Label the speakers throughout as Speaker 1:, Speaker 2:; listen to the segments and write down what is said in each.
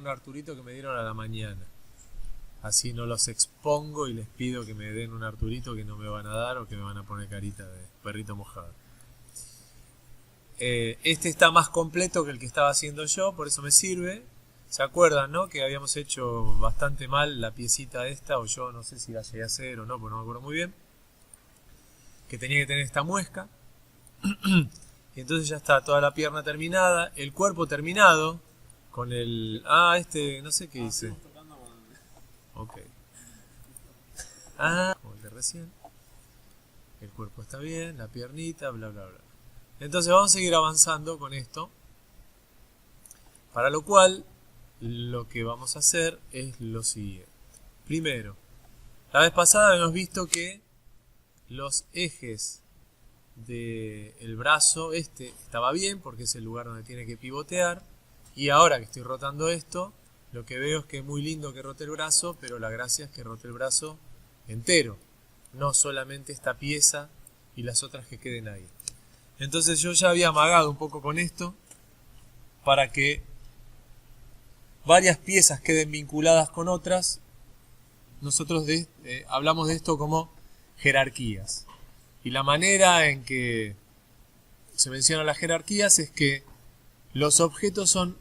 Speaker 1: Arturito que me dieron a la mañana. Así no los expongo y les pido que me den un Arturito que no me van a dar o que me van a poner carita de perrito mojado. Este está más completo que el que estaba haciendo yo, por eso me sirve. ¿Se acuerdan, no? Que habíamos hecho bastante mal la piecita esta, o yo no sé si la llegué a hacer o no, porque no me acuerdo muy bien. Que tenía que tener esta muesca. Y entonces ya está toda la pierna terminada, el cuerpo terminado, con el... no sé qué hice. Ok. Como el de recién. El cuerpo está bien, la piernita, bla, bla, bla. Entonces vamos a seguir avanzando con esto. Para lo cual, lo que vamos a hacer es lo siguiente. Primero, la vez pasada hemos visto que los ejes del brazo estaba bien porque es el lugar donde tiene que pivotear. Y ahora que estoy rotando esto, lo que veo es que es muy lindo que rote el brazo, pero la gracia es que rote el brazo entero, no solamente esta pieza y las otras que queden ahí. Entonces yo ya había amagado un poco con esto para que varias piezas queden vinculadas con otras. Nosotros hablamos de esto como jerarquías. Y la manera en que se mencionan las jerarquías es que los objetos son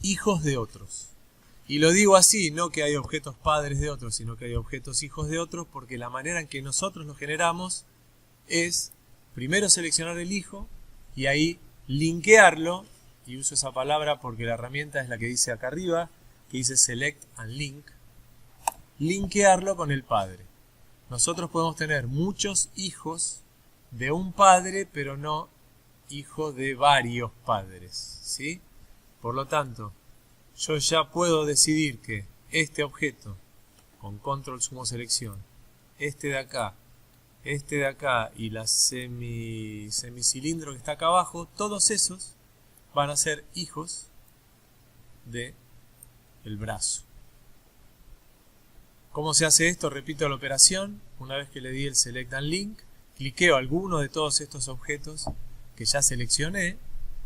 Speaker 1: hijos de otros. Y lo digo así, no que hay objetos padres de otros, sino que hay objetos hijos de otros, porque la manera en que nosotros los generamos es primero seleccionar el hijo y ahí linkearlo, y uso esa palabra porque la herramienta es la que dice acá arriba, que dice select and link, linkearlo con el padre. Nosotros podemos tener muchos hijos de un padre, pero no hijos de varios padres, ¿sí? Por lo tanto, yo ya puedo decidir que este objeto, con control sumo selección, este de acá y la semicilindro que está acá abajo, todos esos van a ser hijos de el brazo. ¿Cómo se hace esto? Repito la operación. Una vez que le di el Select and Link, cliqueo alguno de todos estos objetos que ya seleccioné,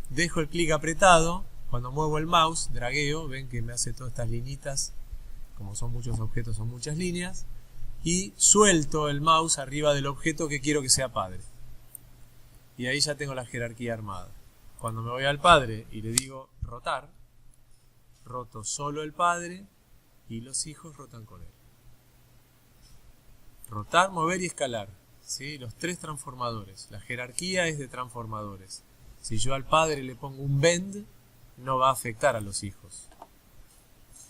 Speaker 1: dejo el clic apretado, cuando muevo el mouse, dragueo, ven que me hace todas estas linitas, como son muchos objetos, son muchas líneas, y suelto el mouse arriba del objeto que quiero que sea padre. Y ahí ya tengo la jerarquía armada. Cuando me voy al padre y le digo rotar, roto solo el padre y los hijos rotan con él. Rotar, mover y escalar, ¿sí? Los tres transformadores. La jerarquía es de transformadores. Si yo al padre le pongo un bend, no va a afectar a los hijos.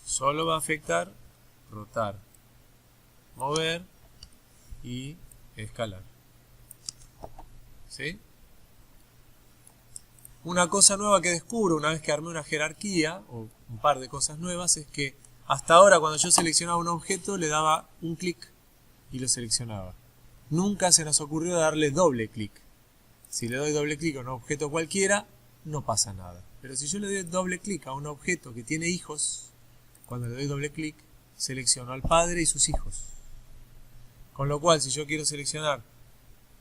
Speaker 1: Solo va a afectar rotar, mover y escalar. ¿Sí? Una cosa nueva que descubro una vez que armé una jerarquía, o un par de cosas nuevas, es que hasta ahora cuando yo seleccionaba un objeto le daba un clic y lo seleccionaba. Nunca se nos ocurrió darle doble clic. Si le doy doble clic a un objeto cualquiera, no pasa nada. Pero si yo le doy doble clic a un objeto que tiene hijos, cuando le doy doble clic, selecciono al padre y sus hijos. Con lo cual, si yo quiero seleccionar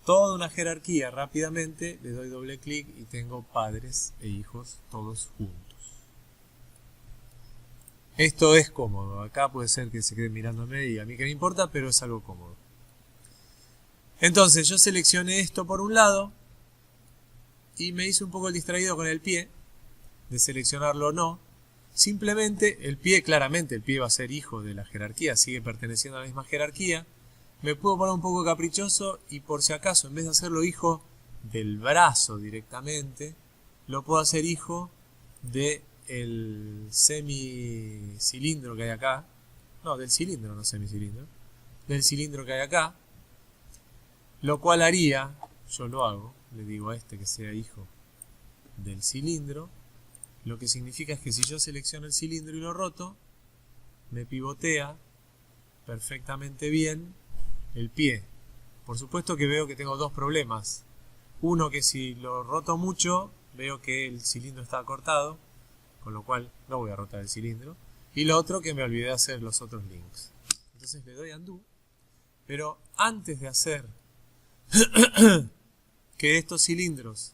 Speaker 1: toda una jerarquía rápidamente, le doy doble clic y tengo padres e hijos todos juntos. Esto es cómodo. Acá puede ser que se quede mirándome y a mí que me importa, pero es algo cómodo. Entonces yo seleccioné esto por un lado y me hice un poco el distraído con el pie, de seleccionarlo o no. Simplemente el pie, claramente el pie va a ser hijo de la jerarquía, sigue perteneciendo a la misma jerarquía. Me puedo poner un poco caprichoso y por si acaso, en vez de hacerlo hijo del brazo directamente, lo puedo hacer hijo del semicilindro que hay acá. No, del cilindro, no semicilindro. Del cilindro que hay acá. Lo cual haría, yo lo hago, le digo a este que sea hijo del cilindro. Lo que significa es que si yo selecciono el cilindro y lo roto, me pivotea perfectamente bien el pie. Por supuesto que veo que tengo dos problemas. Uno, que si lo roto mucho, veo que el cilindro está cortado, con lo cual no voy a rotar el cilindro. Y lo otro, que me olvidé de hacer los otros links. Entonces le doy undo. Pero antes de hacer que estos cilindros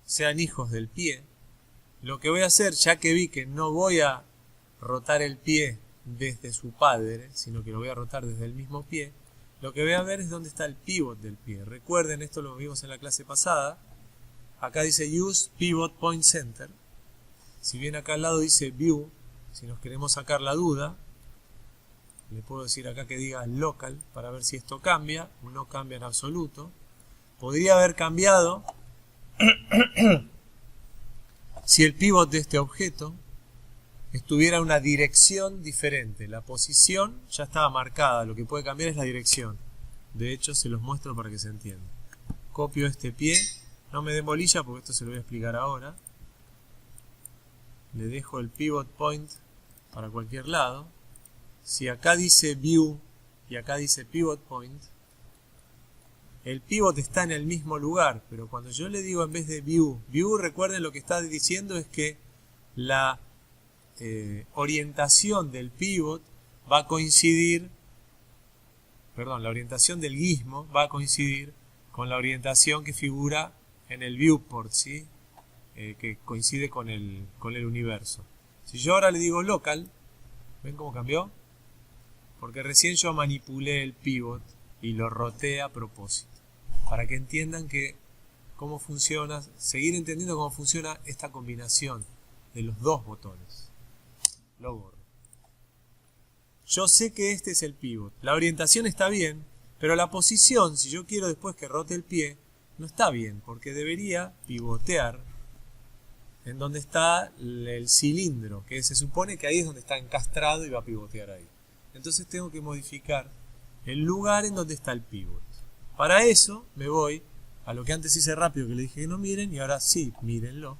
Speaker 1: sean hijos del pie, lo que voy a hacer, ya que vi que no voy a rotar el pie desde su padre, sino que lo voy a rotar desde el mismo pie, lo que voy a ver es dónde está el pivot del pie. Recuerden, esto lo vimos en la clase pasada. Acá dice Use Pivot Point Center. Si bien acá al lado dice View, si nos queremos sacar la duda, le puedo decir acá que diga Local para ver si esto cambia. No cambia en absoluto. Podría haber cambiado si el pivot de este objeto estuviera en una dirección diferente. La posición ya estaba marcada, lo que puede cambiar es la dirección. De hecho, se los muestro para que se entienda. Copio este pie, no me den bolilla porque esto se lo voy a explicar ahora. Le dejo el pivot point para cualquier lado. Si acá dice View y acá dice Pivot Point, el pivot está en el mismo lugar, pero cuando yo le digo en vez de View, recuerden lo que está diciendo es que la orientación del pivot va a coincidir, la orientación del gizmo va a coincidir con la orientación que figura en el viewport, ¿sí? Que coincide con el universo. Si yo ahora le digo local, ¿ven cómo cambió? Porque recién yo manipulé el pivot y lo roté a propósito, para que entiendan cómo funciona, seguir entendiendo cómo funciona esta combinación de los dos botones. Lo borro. Yo sé que este es el pivot. La orientación está bien, pero la posición, si yo quiero después que rote el pie, no está bien, porque debería pivotear en donde está el cilindro, que se supone que ahí es donde está encastrado y va a pivotear ahí. Entonces tengo que modificar el lugar en donde está el pivot. Para eso me voy a lo que antes hice rápido, que le dije que no miren, y ahora sí, mírenlo.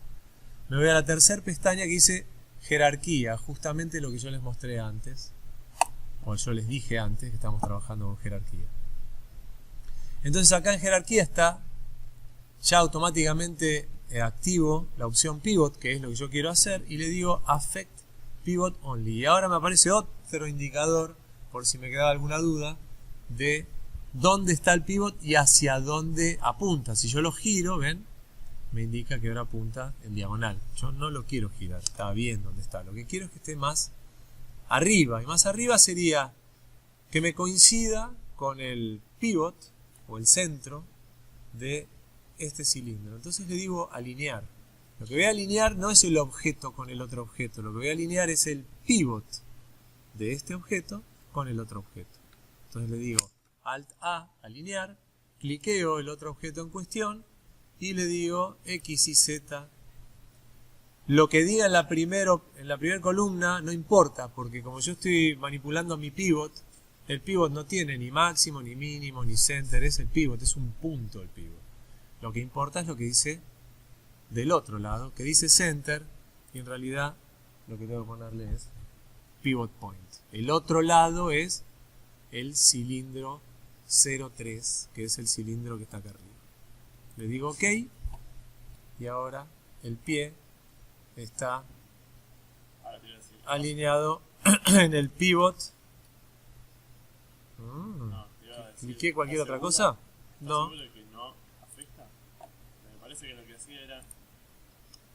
Speaker 1: Me voy a la tercera pestaña que dice jerarquía, justamente lo que yo les mostré antes, o yo les dije antes que estamos trabajando con jerarquía. Entonces acá en jerarquía está ya automáticamente activo la opción pivot, que es lo que yo quiero hacer, y le digo affect pivot only. Y ahora me aparece otro indicador, por si me quedaba alguna duda, de dónde está el pivot y hacia dónde apunta. Si yo lo giro, ven, me indica que ahora apunta en diagonal. Yo no lo quiero girar, está bien donde está. Lo que quiero es que esté más arriba, y más arriba sería que me coincida con el pivot o el centro de este cilindro. Entonces le digo alinear. Lo que voy a alinear no es el objeto con el otro objeto, lo que voy a alinear es el pivot de este objeto con el otro objeto. Entonces le digo Alt A, alinear, cliqueo el otro objeto en cuestión y le digo X y Z. Lo que diga en la primera columna no importa, porque como yo estoy manipulando mi pivot, el pivot no tiene ni máximo, ni mínimo, ni center, es el pivot, es un punto el pivot. Lo que importa es lo que dice del otro lado, que dice center, y en realidad lo que tengo que ponerle es pivot point. El otro lado es el cilindro 03, que es el cilindro que está acá arriba. Le digo OK, y ahora el pie está alineado en el pivot. ¿Cliqué cualquier otra cosa? No.
Speaker 2: Me parece que lo que hacía era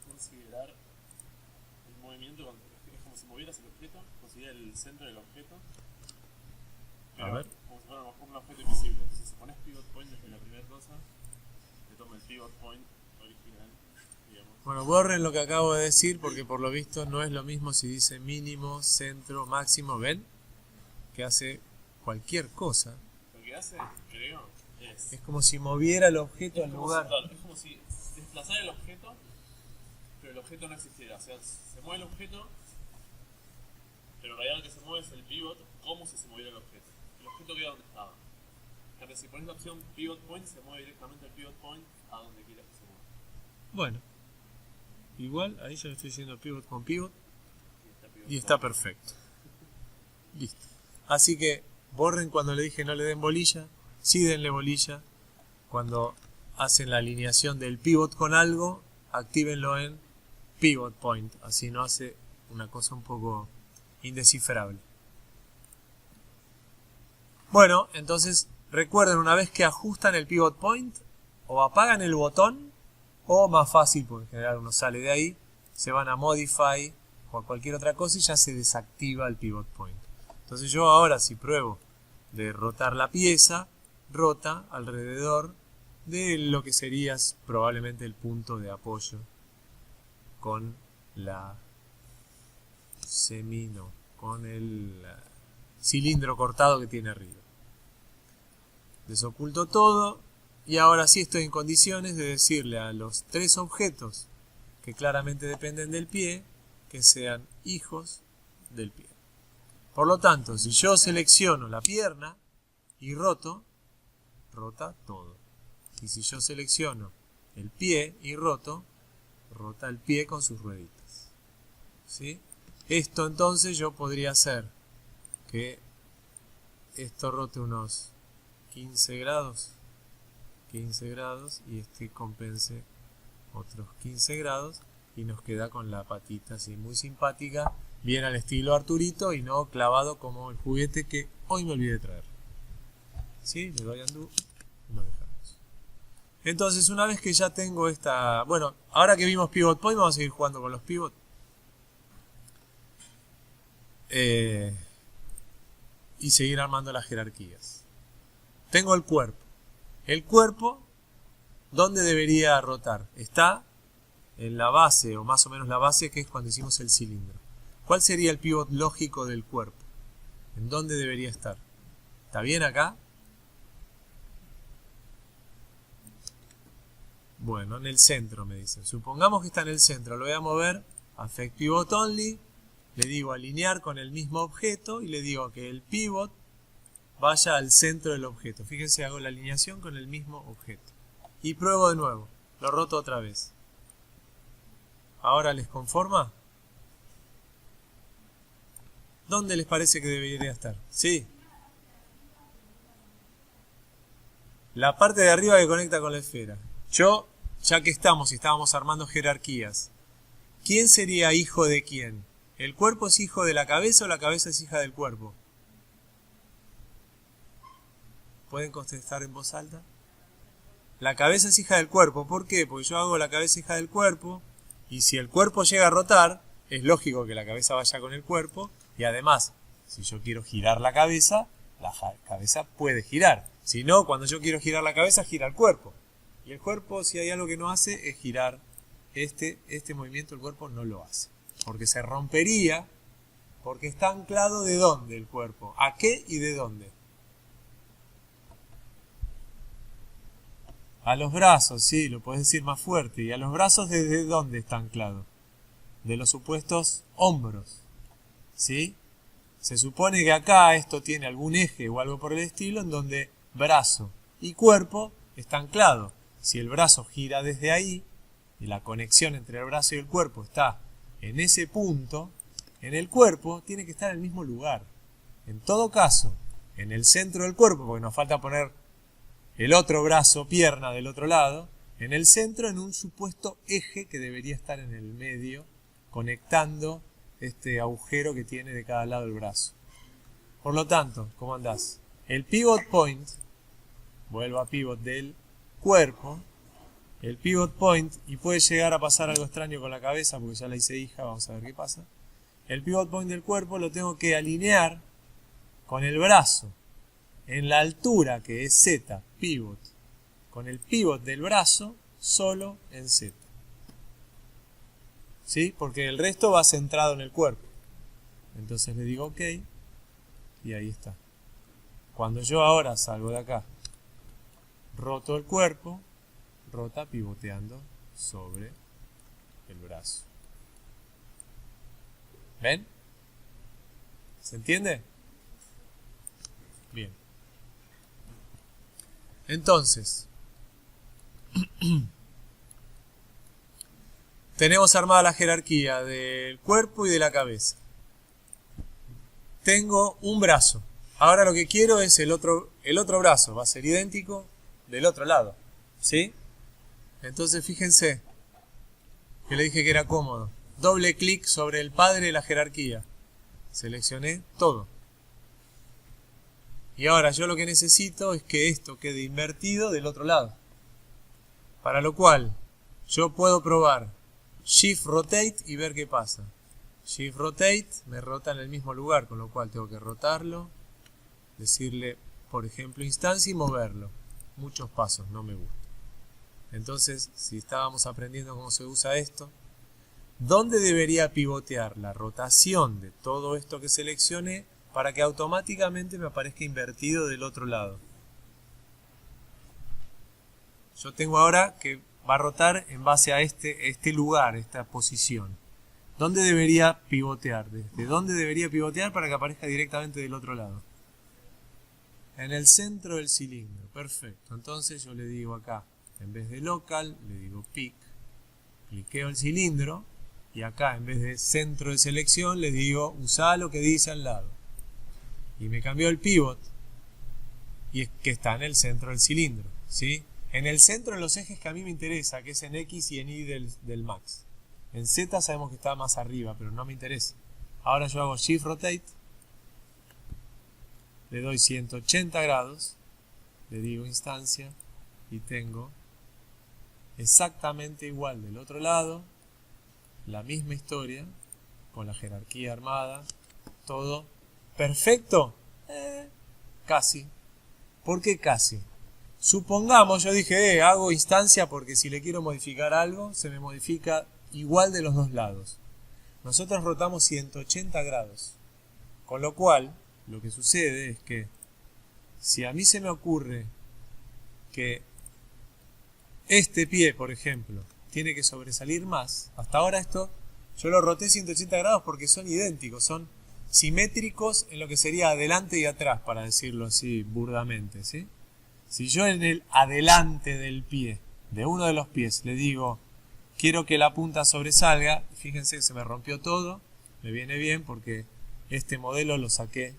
Speaker 2: considerar el movimiento, es como si movieras el objeto, considerar el centro del objeto, pero
Speaker 1: a ver,
Speaker 2: como si fuera un objeto invisible. Entonces si pones pivot point desde la primera cosa, te toma el pivot point original, digamos.
Speaker 1: Bueno, borren lo que acabo de decir porque por lo visto no es lo mismo si dice mínimo, centro, máximo. ¿Ven? Que hace cualquier cosa.
Speaker 2: Lo que hace, creo,
Speaker 1: es como si moviera el objeto al lugar.
Speaker 2: Claro, es como si desplazara el objeto, pero el objeto no existiera. O sea, se mueve el objeto, pero en realidad lo que se mueve es el pivot, como si se moviera el objeto. El objeto queda donde estaba. Pero si pones la opción pivot point, se mueve directamente el pivot point a donde quieras que se mueva.
Speaker 1: Bueno, igual ahí yo le estoy diciendo pivot con pivot y está perfecto. Listo. Así que borren cuando le dije no le den bolilla. Sí denle bolilla. Cuando hacen la alineación del pivot con algo, actívenlo en pivot point. Así no hace una cosa un poco indescifrable. Bueno, entonces recuerden, una vez que ajustan el pivot point, o apagan el botón, o más fácil, porque en general uno sale de ahí, se van a Modify o a cualquier otra cosa y ya se desactiva el pivot point. Entonces yo ahora si pruebo de rotar la pieza, rota alrededor de lo que sería probablemente el punto de apoyo con la con el cilindro cortado que tiene arriba. Desoculto todo y ahora sí estoy en condiciones de decirle a los tres objetos que claramente dependen del pie que sean hijos del pie. Por lo tanto, si yo selecciono la pierna y roto, rota todo. Y si yo selecciono el pie y roto, rota el pie con sus rueditas. ¿Sí? Esto entonces yo podría hacer que esto rote unos 15 grados y este compense otros 15 grados y nos queda con la patita así muy simpática, bien al estilo Arturito y no clavado como el juguete que hoy me olvidé de traer. ¿Sí? Le doy undo y nos dejamos. Entonces una vez que ya tengo esta... Bueno, ahora que vimos pivot point vamos a seguir jugando con los pivot. Y seguir armando las jerarquías. Tengo el cuerpo. El cuerpo, ¿dónde debería rotar? Está en la base, o más o menos la base, que es cuando hicimos el cilindro. ¿Cuál sería el pivot lógico del cuerpo? ¿En dónde debería estar? ¿Está bien acá? Bueno, en el centro me dicen. Supongamos que está en el centro. Lo voy a mover a Affect Pivot Only. Le digo alinear con el mismo objeto y le digo que el pivot vaya al centro del objeto. Fíjense, hago la alineación con el mismo objeto. Y pruebo de nuevo. Lo roto otra vez. ¿Ahora les conforma? ¿Dónde les parece que debería estar? ¿Sí? La parte de arriba que conecta con la esfera. Yo, ya que estábamos armando jerarquías, ¿quién sería hijo de quién? ¿El cuerpo es hijo de la cabeza o la cabeza es hija del cuerpo? ¿Pueden contestar en voz alta? La cabeza es hija del cuerpo. ¿Por qué? Porque yo hago la cabeza hija del cuerpo y si el cuerpo llega a rotar, es lógico que la cabeza vaya con el cuerpo y además, si yo quiero girar la cabeza puede girar. Si no, cuando yo quiero girar la cabeza, gira el cuerpo. Y el cuerpo, si hay algo que no hace, es girar. Este movimiento el cuerpo no lo hace. Porque se rompería, porque está anclado ¿de dónde el cuerpo? ¿A qué y de dónde? A los brazos, sí, lo puedes decir más fuerte. ¿Y a los brazos desde dónde está anclado? De los supuestos hombros. ¿Sí? Se supone que acá esto tiene algún eje o algo por el estilo en donde brazo y cuerpo está anclado. Si el brazo gira desde ahí y la conexión entre el brazo y el cuerpo está en ese punto, en el cuerpo tiene que estar en el mismo lugar. En todo caso, en el centro del cuerpo, porque nos falta poner el otro brazo, pierna del otro lado, en el centro en un supuesto eje que debería estar en el medio, conectando este agujero que tiene de cada lado el brazo. Por lo tanto, ¿cómo andás? El pivot point, vuelvo a pivot del cuerpo, el pivot point, y puede llegar a pasar algo extraño con la cabeza, porque ya la hice hija, vamos a ver qué pasa. El pivot point del cuerpo lo tengo que alinear con el brazo, en la altura que es Z, pivot, con el pivot del brazo solo en Z. ¿Sí? Porque el resto va centrado en el cuerpo. Entonces le digo OK y ahí está. Cuando yo ahora salgo de acá, roto el cuerpo, rota pivoteando sobre el brazo. ¿Ven? ¿Se entiende? Bien. Entonces, tenemos armada la jerarquía del cuerpo y de la cabeza. Tengo un brazo. Ahora lo que quiero es el otro brazo. Va a ser idéntico del otro lado. ¿Sí? Entonces fíjense que le dije que era cómodo. Doble clic sobre el padre de la jerarquía. Seleccioné todo. Y ahora yo lo que necesito es que esto quede invertido del otro lado. Para lo cual yo puedo probar Shift Rotate y ver qué pasa. Shift Rotate me rota en el mismo lugar, con lo cual tengo que rotarlo, decirle, por ejemplo, instancia y moverlo. Muchos pasos, no me gusta. Entonces, si estábamos aprendiendo cómo se usa esto, ¿dónde debería pivotear la rotación de todo esto que seleccioné para que automáticamente me aparezca invertido del otro lado? Yo tengo ahora que va a rotar en base a este lugar, esta posición. ¿Dónde debería pivotear? ¿Desde dónde debería pivotear para que aparezca directamente del otro lado? En el centro del cilindro. Perfecto. Entonces yo le digo acá, en vez de local, le digo pick. Cliqueo el cilindro. Y acá, en vez de centro de selección, le digo usa lo que dice al lado. Y me cambió el pivot. Y es que está en el centro del cilindro. ¿Sí? En el centro de los ejes que a mí me interesa, que es en X y en Y del max. En Z sabemos que está más arriba, pero no me interesa. Ahora yo hago Shift Rotate. Le doy 180 grados. Le digo instancia. Y tengo exactamente igual del otro lado. La misma historia. Con la jerarquía armada. Todo. ¿Perfecto? Casi. ¿Por qué casi? Supongamos, yo dije, hago instancia porque si le quiero modificar algo, se me modifica igual de los dos lados. Nosotros rotamos 180 grados. Con lo cual, lo que sucede es que si a mí se me ocurre que este pie, por ejemplo, tiene que sobresalir más, hasta ahora esto yo lo roté 180 grados porque son idénticos, son simétricos en lo que sería adelante y atrás, para decirlo así burdamente, ¿sí? Si yo en el adelante del pie, de uno de los pies, le digo quiero que la punta sobresalga, fíjense que se me rompió todo, me viene bien porque este modelo lo saqué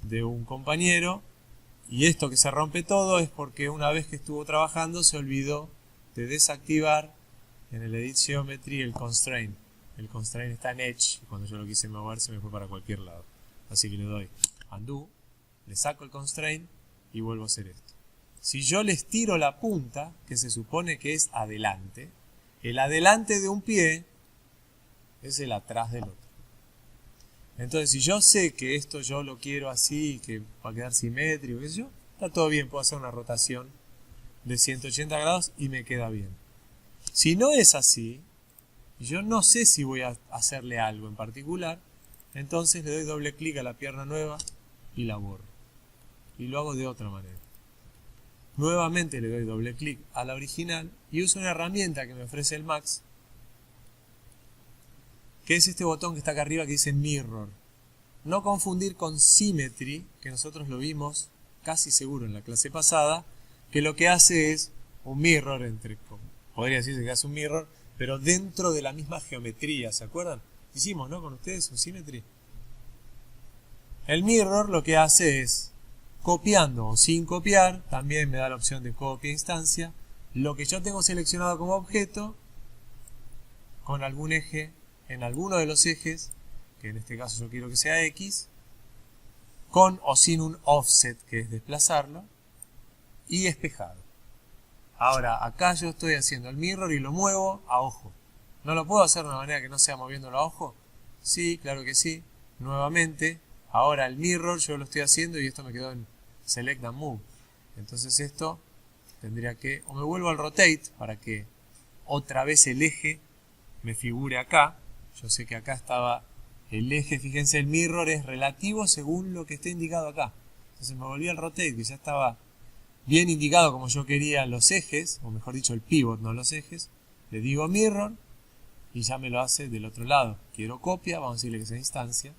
Speaker 1: de un compañero y esto que se rompe todo es porque una vez que estuvo trabajando se olvidó de desactivar en el Edit Geometry el Constraint. El Constraint está en Edge y cuando yo lo quise mover se me fue para cualquier lado. Así que le doy Undo, le saco el Constraint y vuelvo a hacer esto. Si yo le estiro la punta, que se supone que es adelante, el adelante de un pie es el atrás del otro. Entonces, si yo sé que esto yo lo quiero así, que va a quedar simétrico, qué sé yo, está todo bien, puedo hacer una rotación de 180 grados y me queda bien. Si no es así, y yo no sé si voy a hacerle algo en particular, entonces le doy doble clic a la pierna nueva y la borro. Y lo hago de otra manera. Nuevamente le doy doble clic a la original y uso una herramienta que me ofrece el Max, que es este botón que está acá arriba que dice Mirror. No confundir con Symmetry, que nosotros lo vimos casi seguro en la clase pasada, que lo que hace es un mirror podría decirse que hace un mirror, pero dentro de la misma geometría, ¿se acuerdan? Hicimos, ¿no? Con ustedes un Symmetry. El mirror lo que hace es, copiando o sin copiar, también me da la opción de copia instancia, lo que yo tengo seleccionado como objeto, con algún eje, en alguno de los ejes, que en este caso yo quiero que sea X, con o sin un offset, que es desplazarlo, y espejado. Ahora, acá yo estoy haciendo el mirror y lo muevo a ojo. ¿No lo puedo hacer de una manera que no sea moviéndolo a ojo? Sí, claro que sí. Nuevamente, ahora el mirror yo lo estoy haciendo y esto me quedó en Select and Move. Entonces esto tendría que, o me vuelvo al Rotate para que otra vez el eje me figure acá. Yo sé que acá estaba el eje, fíjense, el mirror es relativo según lo que esté indicado acá. Entonces me volví al Rotate, que ya estaba bien indicado como yo quería los ejes, o mejor dicho el pivot, no los ejes. Le digo mirror y ya me lo hace del otro lado. Quiero copia, vamos a decirle que sea instancia.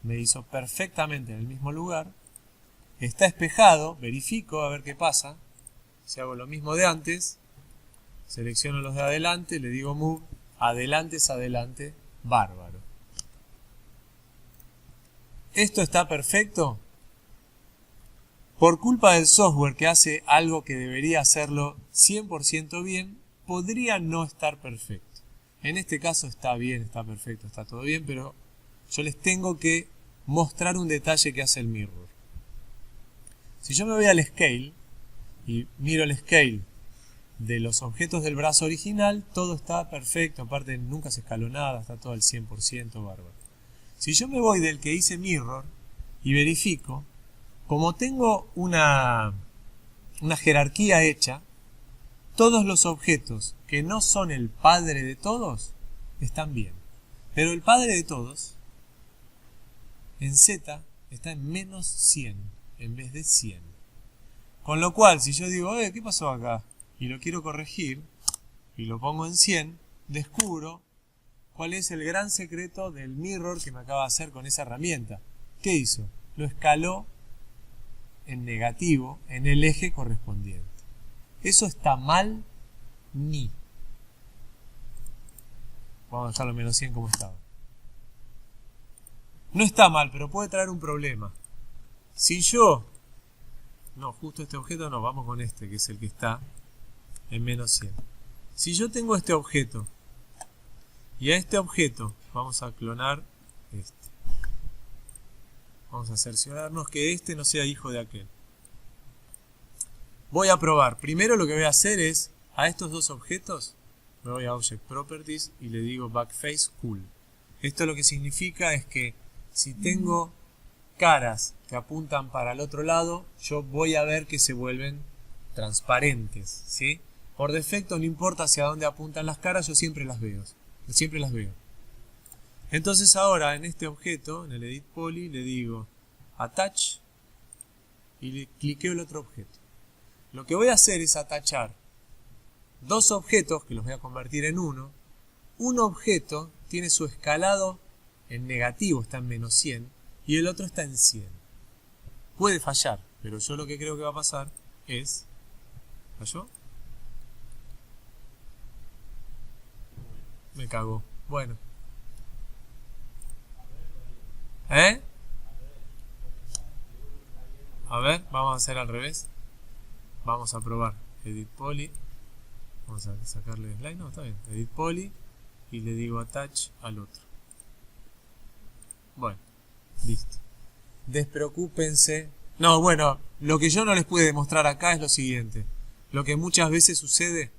Speaker 1: Me hizo perfectamente en el mismo lugar. Está espejado, verifico a ver qué pasa. Si hago lo mismo de antes, selecciono los de adelante, le digo move, adelante es adelante, bárbaro. ¿Esto está perfecto? Por culpa del software que hace algo que debería hacerlo 100% bien, podría no estar perfecto. En este caso está bien, está perfecto, está todo bien, pero yo les tengo que mostrar un detalle que hace el mirror. Si yo me voy al scale y miro el scale de los objetos del brazo original, todo está perfecto, aparte nunca se escaló nada, está todo al 100% bárbaro. Si yo me voy del que hice mirror y verifico, como tengo una jerarquía hecha, todos los objetos que no son el padre de todos están bien. Pero el padre de todos, en Z, está en menos 100 en vez de 100. Con lo cual, si yo digo, ¿qué pasó acá? Y lo quiero corregir, y lo pongo en 100, descubro cuál es el gran secreto del mirror que me acaba de hacer con esa herramienta. ¿Qué hizo? Lo escaló en negativo en el eje correspondiente. ¿Eso está mal? Ni. Vamos a dejarlo en menos 100 como estaba. No está mal, pero puede traer un problema. Si yo... No, justo este objeto no, vamos con este, que es el que está en menos 100. Si yo tengo este objeto, y a este objeto vamos a clonar este. Vamos a cerciorarnos que este no sea hijo de aquel. Voy a probar. Primero lo que voy a hacer es, a estos dos objetos, me voy a Object Properties y le digo Backface Cool. Esto lo que significa es que si tengo caras que apuntan para el otro lado, yo voy a ver que se vuelven transparentes, ¿sí? Por defecto, no importa hacia dónde apuntan las caras, yo siempre las veo. Entonces ahora en este objeto, en el Edit Poly, le digo Attach y le cliqueo el otro objeto. Lo que voy a hacer es atachar dos objetos, que los voy a convertir en uno. Un objeto tiene su escalado en negativo, está en menos 100, y el otro está en 100. Puede fallar, pero yo lo que creo que va a pasar es... ¿Falló? Me cagó. Bueno. A ver, vamos a hacer al revés. Vamos a probar Edit Poly. Vamos a sacarle slide. No, está bien. Edit Poly. Y le digo Attach al otro. Bueno, listo. Despreocúpense. No, bueno, lo que yo no les pude demostrar acá es lo siguiente. Lo que muchas veces sucede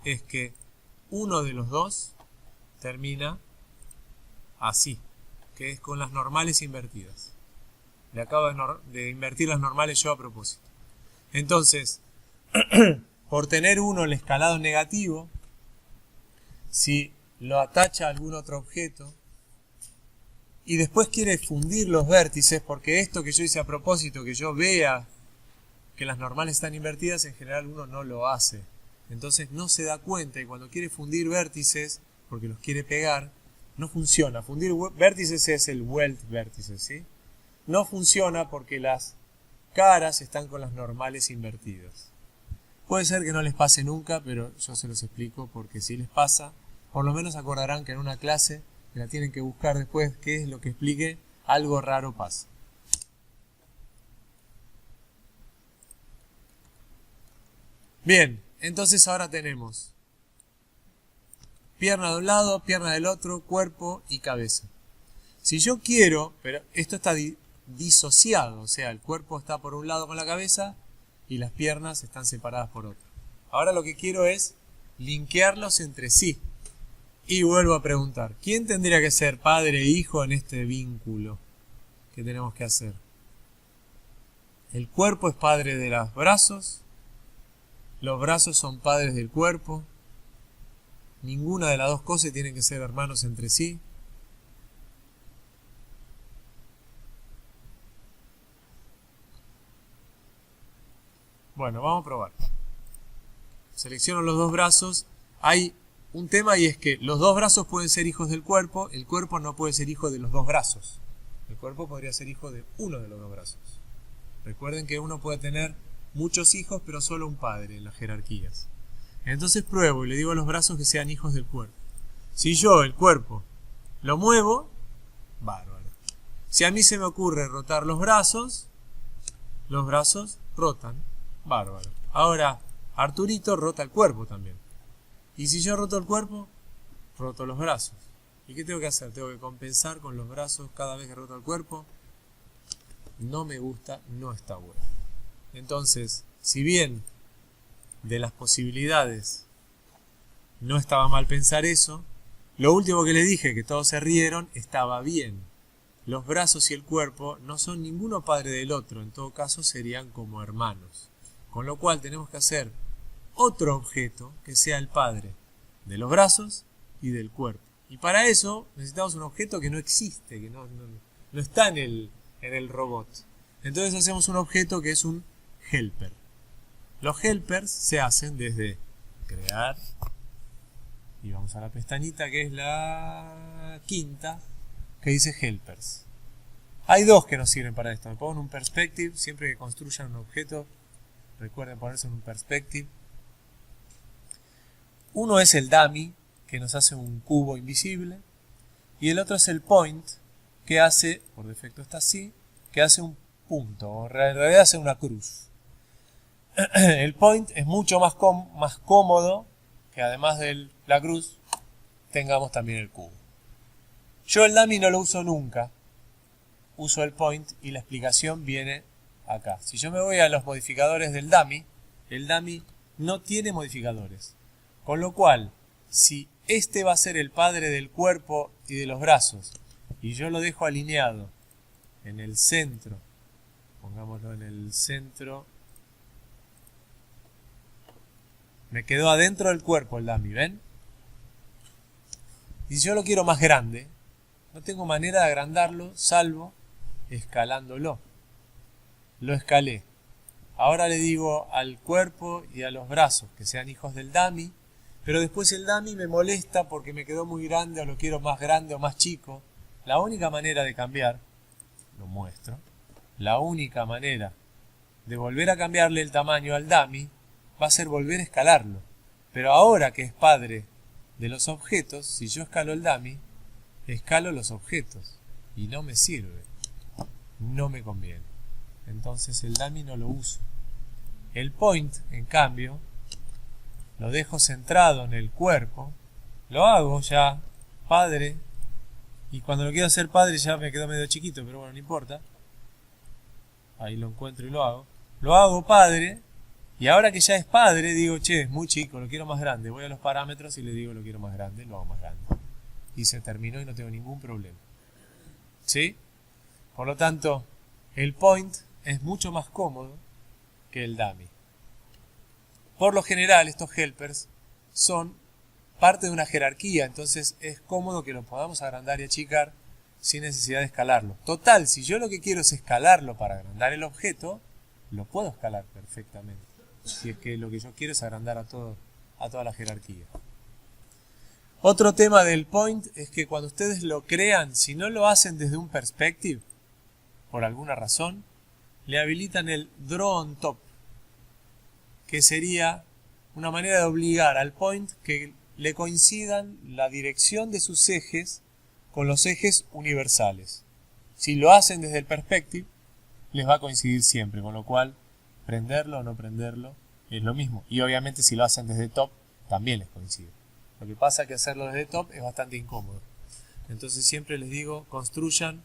Speaker 1: es que uno de los dos termina así, que es con las normales invertidas. Le acabo de invertir las normales yo a propósito. Entonces, por tener uno el escalado negativo, si lo atacha a algún otro objeto y después quiere fundir los vértices, porque esto que yo hice a propósito, que yo vea que las normales están invertidas, en general uno no lo hace. Entonces no se da cuenta y cuando quiere fundir vértices, porque los quiere pegar, no funciona. Fundir vértices es el weld vértices, ¿sí? No funciona porque las caras están con las normales invertidas. Puede ser que no les pase nunca, pero yo se los explico porque si les pasa, por lo menos acordarán que en una clase, que la tienen que buscar después, qué es lo que explique, algo raro pasa. Bien, entonces ahora tenemos pierna de un lado, pierna del otro, cuerpo y cabeza. Si yo quiero, pero esto está disociado, o sea, el cuerpo está por un lado con la cabeza y las piernas están separadas por otro. Ahora lo que quiero es linkearlos entre sí. Y vuelvo a preguntar, ¿quién tendría que ser padre e hijo en este vínculo que tenemos que hacer? El cuerpo es padre de los brazos brazos son padres del cuerpo, ninguna de las dos cosas tienen que ser hermanos entre sí. Bueno, vamos a probar. Selecciono los dos brazos. Hay un tema y es que los dos brazos pueden ser hijos del cuerpo. El cuerpo no puede ser hijo de los dos brazos. El cuerpo podría ser hijo de uno de los dos brazos. Recuerden que uno puede tener muchos hijos, pero solo un padre en las jerarquías. Entonces pruebo y le digo a los brazos que sean hijos del cuerpo. Si yo, el cuerpo, lo muevo, bárbaro. Si a mí se me ocurre rotar los brazos rotan, bárbaro. Ahora, Arturito rota el cuerpo también. Y si yo roto el cuerpo, roto los brazos. ¿Y qué tengo que hacer? Tengo que compensar con los brazos cada vez que roto el cuerpo. No me gusta, no está bueno. Entonces, si bien de las posibilidades no estaba mal pensar eso. Lo último que les dije, que todos se rieron, estaba bien. Los brazos y el cuerpo no son ninguno padre del otro, en todo caso serían como hermanos. Con lo cual tenemos que hacer otro objeto que sea el padre de los brazos y del cuerpo. Y para eso necesitamos un objeto que no existe, que no está en el robot. Entonces hacemos un objeto que es un helper. Los helpers se hacen desde crear, y vamos a la pestañita que es la quinta, que dice helpers. Hay dos que nos sirven para esto. Me pongo en un perspective, siempre que construyan un objeto, recuerden ponerse en un perspective. Uno es el dummy, que nos hace un cubo invisible, y el otro es el point, que hace, por defecto está así, que hace un punto, o en realidad hace una cruz. El point es mucho más cómodo que además de la cruz tengamos también el cubo. Yo el dummy no lo uso nunca, uso el point y la explicación viene acá. Si yo me voy a los modificadores del dummy, el dummy no tiene modificadores, con lo cual si este va a ser el padre del cuerpo y de los brazos y yo lo dejo alineado en el centro, pongámoslo en el centro, me quedó adentro del cuerpo el dummy, ¿ven? Y si yo lo quiero más grande, no tengo manera de agrandarlo salvo escalándolo. Lo escalé. Ahora le digo al cuerpo y a los brazos que sean hijos del dummy, pero después el dummy me molesta porque me quedó muy grande o lo quiero más grande o más chico. La única manera de cambiar, lo muestro, la única manera de volver a cambiarle el tamaño al dummy va a ser volver a escalarlo. Pero ahora que es padre de los objetos, si yo escalo el dummy, escalo los objetos y no me sirve, no me conviene. Entonces el dummy no lo uso. El point, en cambio, lo dejo centrado en el cuerpo, lo hago ya padre, y cuando lo quiero hacer padre ya me quedó medio chiquito, pero bueno, no importa. Ahí lo encuentro y lo hago. Lo hago padre, y ahora que ya es padre, digo, che, es muy chico, lo quiero más grande. Voy a los parámetros y le digo, lo quiero más grande, lo hago más grande. Y se terminó y no tengo ningún problema. ¿Sí? Por lo tanto, el point es mucho más cómodo que el dummy. Por lo general, estos helpers son parte de una jerarquía, entonces es cómodo que lo podamos agrandar y achicar sin necesidad de escalarlo. Total, si yo lo que quiero es escalarlo para agrandar el objeto, lo puedo escalar perfectamente. Si es que lo que yo quiero es agrandar a toda la jerarquía. Otro tema del point es que cuando ustedes lo crean, si no lo hacen desde un perspective, por alguna razón, le habilitan el draw on top, que sería una manera de obligar al point que le coincidan la dirección de sus ejes con los ejes universales. Si lo hacen desde el perspective, les va a coincidir siempre, con lo cual prenderlo o no prenderlo es lo mismo. Y obviamente si lo hacen desde top, también les coincide. Lo que pasa es que hacerlo desde top es bastante incómodo. Entonces siempre les digo, construyan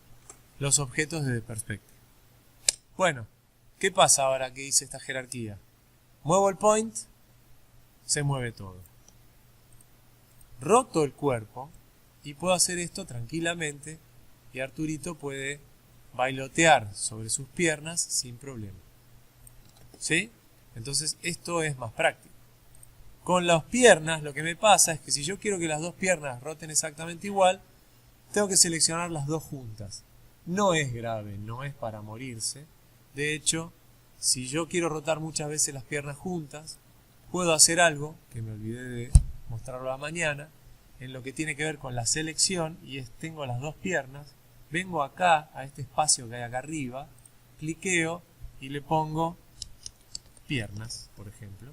Speaker 1: los objetos desde perspective. Bueno, ¿qué pasa ahora que hice esta jerarquía? Muevo el point, se mueve todo. Roto el cuerpo y puedo hacer esto tranquilamente y Arturito puede bailotear sobre sus piernas sin problema. ¿Sí? Entonces esto es más práctico. Con las piernas lo que me pasa es que si yo quiero que las dos piernas roten exactamente igual, tengo que seleccionar las dos juntas. No es grave, no es para morirse. De hecho, si yo quiero rotar muchas veces las piernas juntas, puedo hacer algo, que me olvidé de mostrarlo a la mañana, en lo que tiene que ver con la selección, y es tengo las dos piernas, vengo acá, a este espacio que hay acá arriba, cliqueo y le pongo piernas, por ejemplo.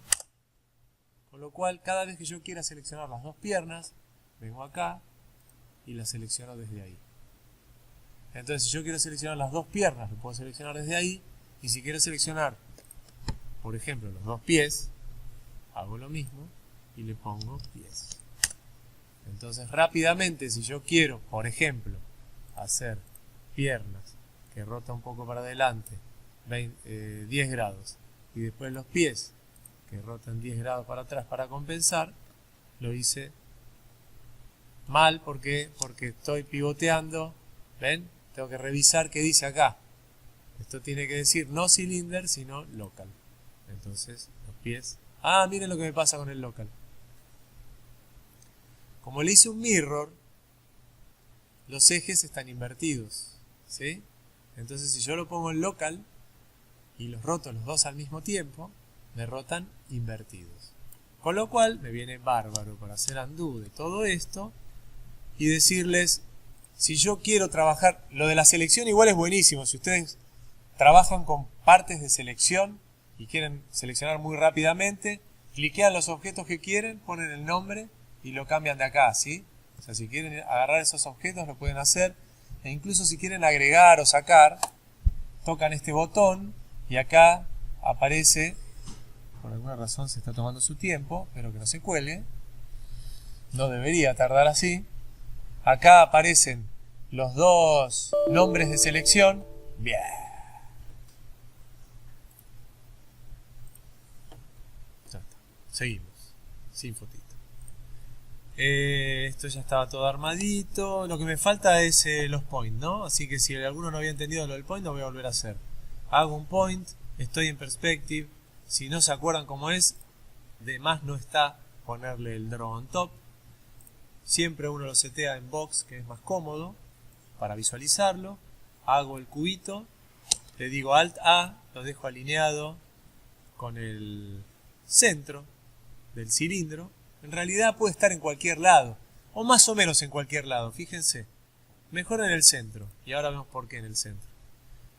Speaker 1: Con lo cual, cada vez que yo quiera seleccionar las dos piernas, vengo acá y las selecciono desde ahí. Entonces, si yo quiero seleccionar las dos piernas, lo puedo seleccionar desde ahí. Y si quiero seleccionar, por ejemplo, los dos pies, hago lo mismo y le pongo pies. Entonces, rápidamente, si yo quiero, por ejemplo, hacer piernas que rota un poco para adelante, 10 grados, y después los pies que roten 10 grados para atrás para compensar, lo hice mal. ¿Por qué? Porque estoy pivoteando. ¿Ven? Tengo que revisar qué dice acá. Esto tiene que decir no cylinder, sino local. Entonces, los pies... Ah, miren lo que me pasa con el local. Como le hice un mirror, los ejes están invertidos, ¿sí? Entonces, si yo lo pongo en local y los roto los dos al mismo tiempo, me rotan invertidos. Con lo cual, me viene bárbaro para hacer undo de todo esto y decirles, si yo quiero trabajar... Lo de la selección igual es buenísimo. Si ustedes trabajan con partes de selección y quieren seleccionar muy rápidamente, cliquean los objetos que quieren, ponen el nombre y lo cambian de acá, ¿sí? O sea, si quieren agarrar esos objetos lo pueden hacer, e incluso si quieren agregar o sacar, tocan este botón y acá aparece, por alguna razón se está tomando su tiempo, pero que no se cuelgue, no debería tardar así. Acá aparecen los dos nombres de selección. Bien. Ya está. Seguimos. Sin fotito. Esto ya estaba todo armadito. Lo que me falta es los points, ¿no? Así que si alguno no había entendido lo del point, lo voy a volver a hacer. Hago un point, estoy en perspective. Si no se acuerdan cómo es, de más no está ponerle el draw on top. Siempre uno lo setea en box, que es más cómodo para visualizarlo. Hago el cubito, le digo Alt A, lo dejo alineado con el centro del cilindro. En realidad puede estar en cualquier lado, o más o menos en cualquier lado, fíjense. Mejor en el centro, y ahora vemos por qué en el centro.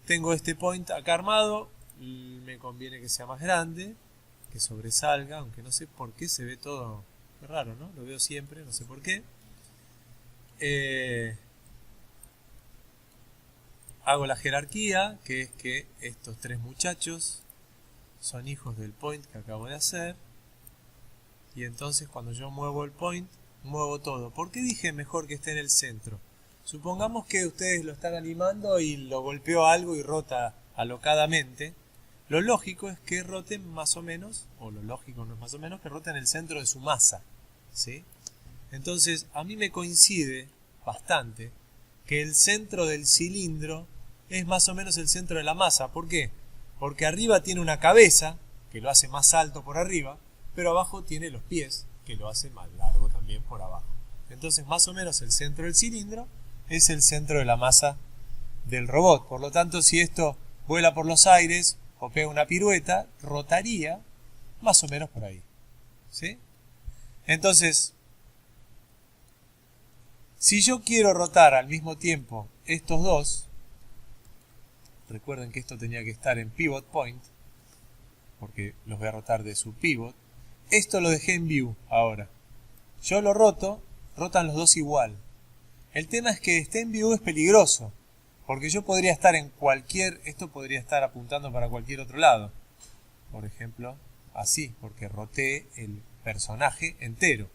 Speaker 1: Tengo este point acá armado, me conviene que sea más grande, que sobresalga, aunque no sé por qué se ve todo raro, ¿no? Lo veo siempre, no sé por qué. Hago la jerarquía, que es que estos tres muchachos son hijos del point que acabo de hacer. Y entonces cuando yo muevo el point, muevo todo. ¿Por qué dije mejor que esté en el centro? Supongamos que ustedes lo están animando y lo golpeó algo y rota alocadamente. Lo lógico es que roten más o menos, o lo lógico no es más o menos, que roten en el centro de su masa, ¿sí? Entonces a mí me coincide bastante que el centro del cilindro es más o menos el centro de la masa. ¿Por qué? Porque arriba tiene una cabeza, que lo hace más alto por arriba, pero abajo tiene los pies, que lo hace más largo también por abajo. Entonces más o menos el centro del cilindro es el centro de la masa del robot. Por lo tanto, si esto vuela por los aires o pega una pirueta, rotaría más o menos por ahí, ¿sí? Entonces, si yo quiero rotar al mismo tiempo estos dos, recuerden que esto tenía que estar en pivot point, porque los voy a rotar de su pivot. Esto lo dejé en view ahora. Yo lo roto, rotan los dos igual. El tema es que esté en view es peligroso, porque yo podría estar en cualquier... Esto podría estar apuntando para cualquier otro lado. Por ejemplo, así, porque roté el personaje entero.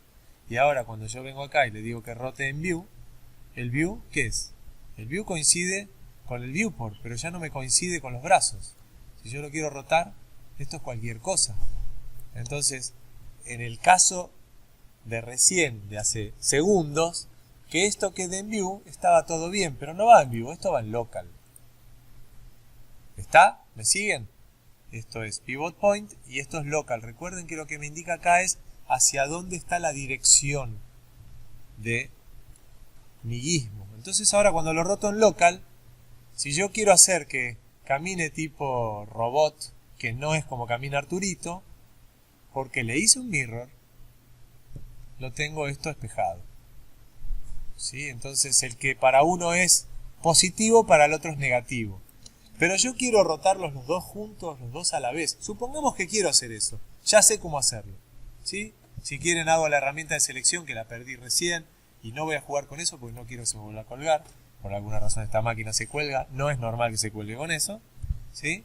Speaker 1: Y ahora cuando yo vengo acá y le digo que rote en view, ¿el view qué es? El view coincide con el viewport, pero ya no me coincide con los brazos. Si yo lo quiero rotar, esto es cualquier cosa. Entonces, en el caso de recién, de hace segundos, que esto quede en view, estaba todo bien, pero no va en view, esto va en local. ¿Está? ¿Me siguen? Esto es pivot point y esto es local. Recuerden que lo que me indica acá es hacia dónde está la dirección de mi gizmo. Entonces ahora cuando lo roto en local, si yo quiero hacer que camine tipo robot, que no es como camina Arturito, porque le hice un mirror, lo tengo esto espejado, ¿sí? Entonces el que para uno es positivo, para el otro es negativo. Pero yo quiero rotarlos los dos juntos, los dos a la vez. Supongamos que quiero hacer eso. Ya sé cómo hacerlo, ¿sí? Si quieren hago la herramienta de selección que la perdí recién y no voy a jugar con eso porque no quiero que se me vuelva a colgar. Por alguna razón esta máquina se cuelga. No es normal que se cuelgue con eso, ¿sí?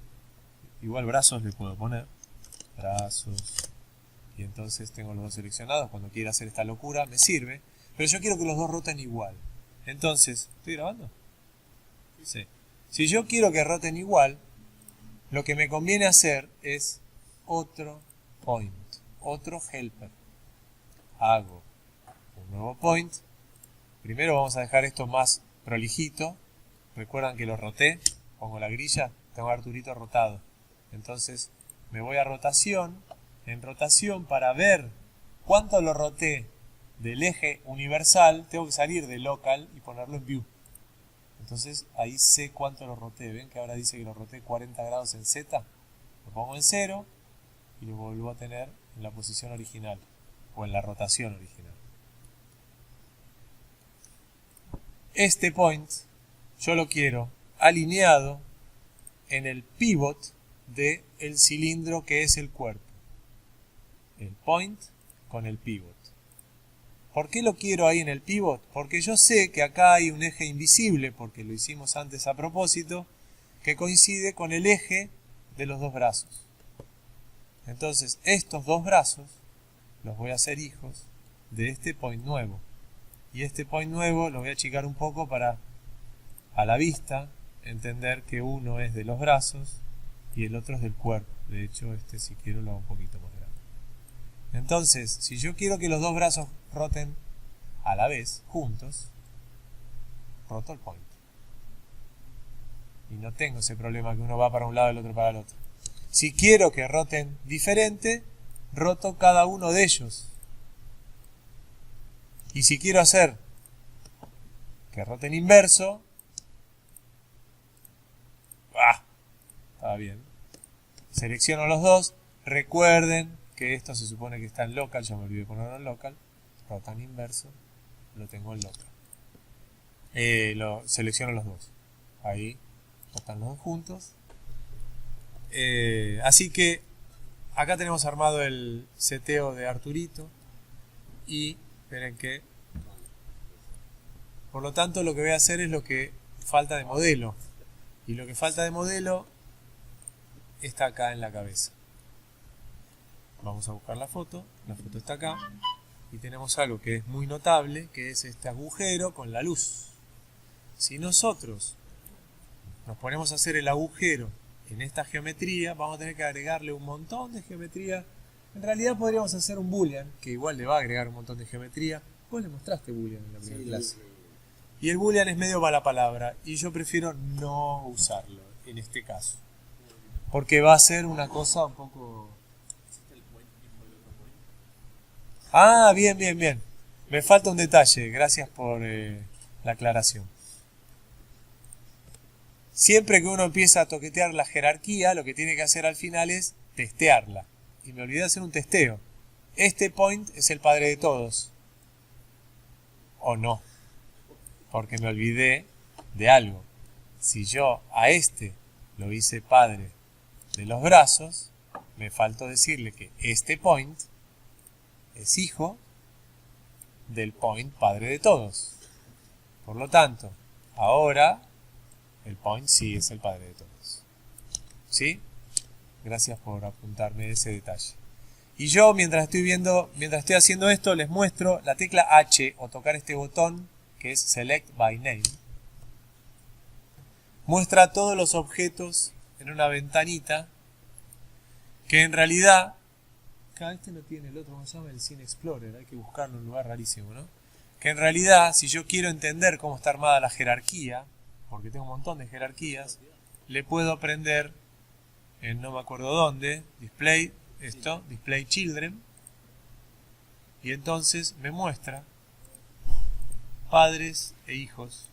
Speaker 1: Igual brazos le puedo poner. Brazos. Y entonces tengo los dos seleccionados. Cuando quiera hacer esta locura me sirve. Pero yo quiero que los dos roten igual. Entonces, ¿estoy grabando? Sí. Si yo quiero que roten igual, lo que me conviene hacer es otro point, otro helper. Hago un nuevo point. Primero vamos a dejar esto más prolijito. Recuerdan que lo roté, pongo la grilla, tengo a Arturito rotado. Entonces me voy a rotación. En rotación, para ver cuánto lo roté del eje universal, tengo que salir de local y ponerlo en view. Entonces ahí sé cuánto lo roté. ¿Ven que ahora dice que lo roté 40 grados en Z? Lo pongo en 0 y lo vuelvo a tener en la posición original o en la rotación original. Este point yo lo quiero alineado en el pivot del cilindro que es el cuerpo. El point con el pivot. ¿Por qué lo quiero ahí en el pivot? Porque yo sé que acá hay un eje invisible, porque lo hicimos antes a propósito, que coincide con el eje de los dos brazos. Entonces, estos dos brazos los voy a hacer hijos de este point nuevo. Y este point nuevo lo voy a achicar un poco para, a la vista, entender que uno es de los brazos y el otro es del cuerpo. De hecho, este si quiero lo hago un poquito más grande. Entonces, si yo quiero que los dos brazos roten a la vez, juntos, roto el point. Y no tengo ese problema que uno va para un lado y el otro para el otro. Si quiero que roten diferente, roto cada uno de ellos. Y si quiero hacer que roten inverso, estaba bien. Selecciono los dos. Recuerden que esto se supone que está en local, yo me olvidé de ponerlo en local. Rotan inverso, lo tengo en local. Selecciono los dos. Ahí rotan los dos juntos. Así que acá tenemos armado el seteo de Arturito. Y esperen que, por lo tanto, lo que voy a hacer es lo que falta de modelo. Y lo que falta de modelo está acá en la cabeza. Vamos a buscar la foto está acá. Y tenemos algo que es muy notable, que es este agujero con la luz. Si nosotros nos ponemos a hacer el agujero en esta geometría, vamos a tener que agregarle un montón de geometría. En realidad podríamos hacer un boolean, que igual le va a agregar un montón de geometría. Vos le mostraste boolean en la primera clase. Y el boolean es medio mala palabra, y yo prefiero no usarlo en este caso. Porque va a ser una cosa un poco... Ah, bien. Me falta un detalle, gracias por la aclaración. Siempre que uno empieza a toquetear la jerarquía, lo que tiene que hacer al final es testearla. Y me olvidé de hacer un testeo. Este point es el padre de todos. ¿O no? Porque me olvidé de algo. Si yo a este lo hice padre de los brazos, me faltó decirle que este point es hijo del point padre de todos. Por lo tanto, ahora el point sí es el padre de todos. ¿Sí? Gracias por apuntarme ese detalle. Y yo, mientras estoy haciendo esto, les muestro la tecla H o tocar este botón que es Select by Name. Muestra todos los objetos en una ventanita que en realidad... Este no tiene el otro, ¿cómo se llama? El Scene Explorer, hay que buscarlo en un lugar rarísimo, ¿no? Que en realidad, si yo quiero entender cómo está armada la jerarquía, porque tengo un montón de jerarquías, le puedo aprender en no me acuerdo dónde, Display Children, y entonces me muestra padres e hijos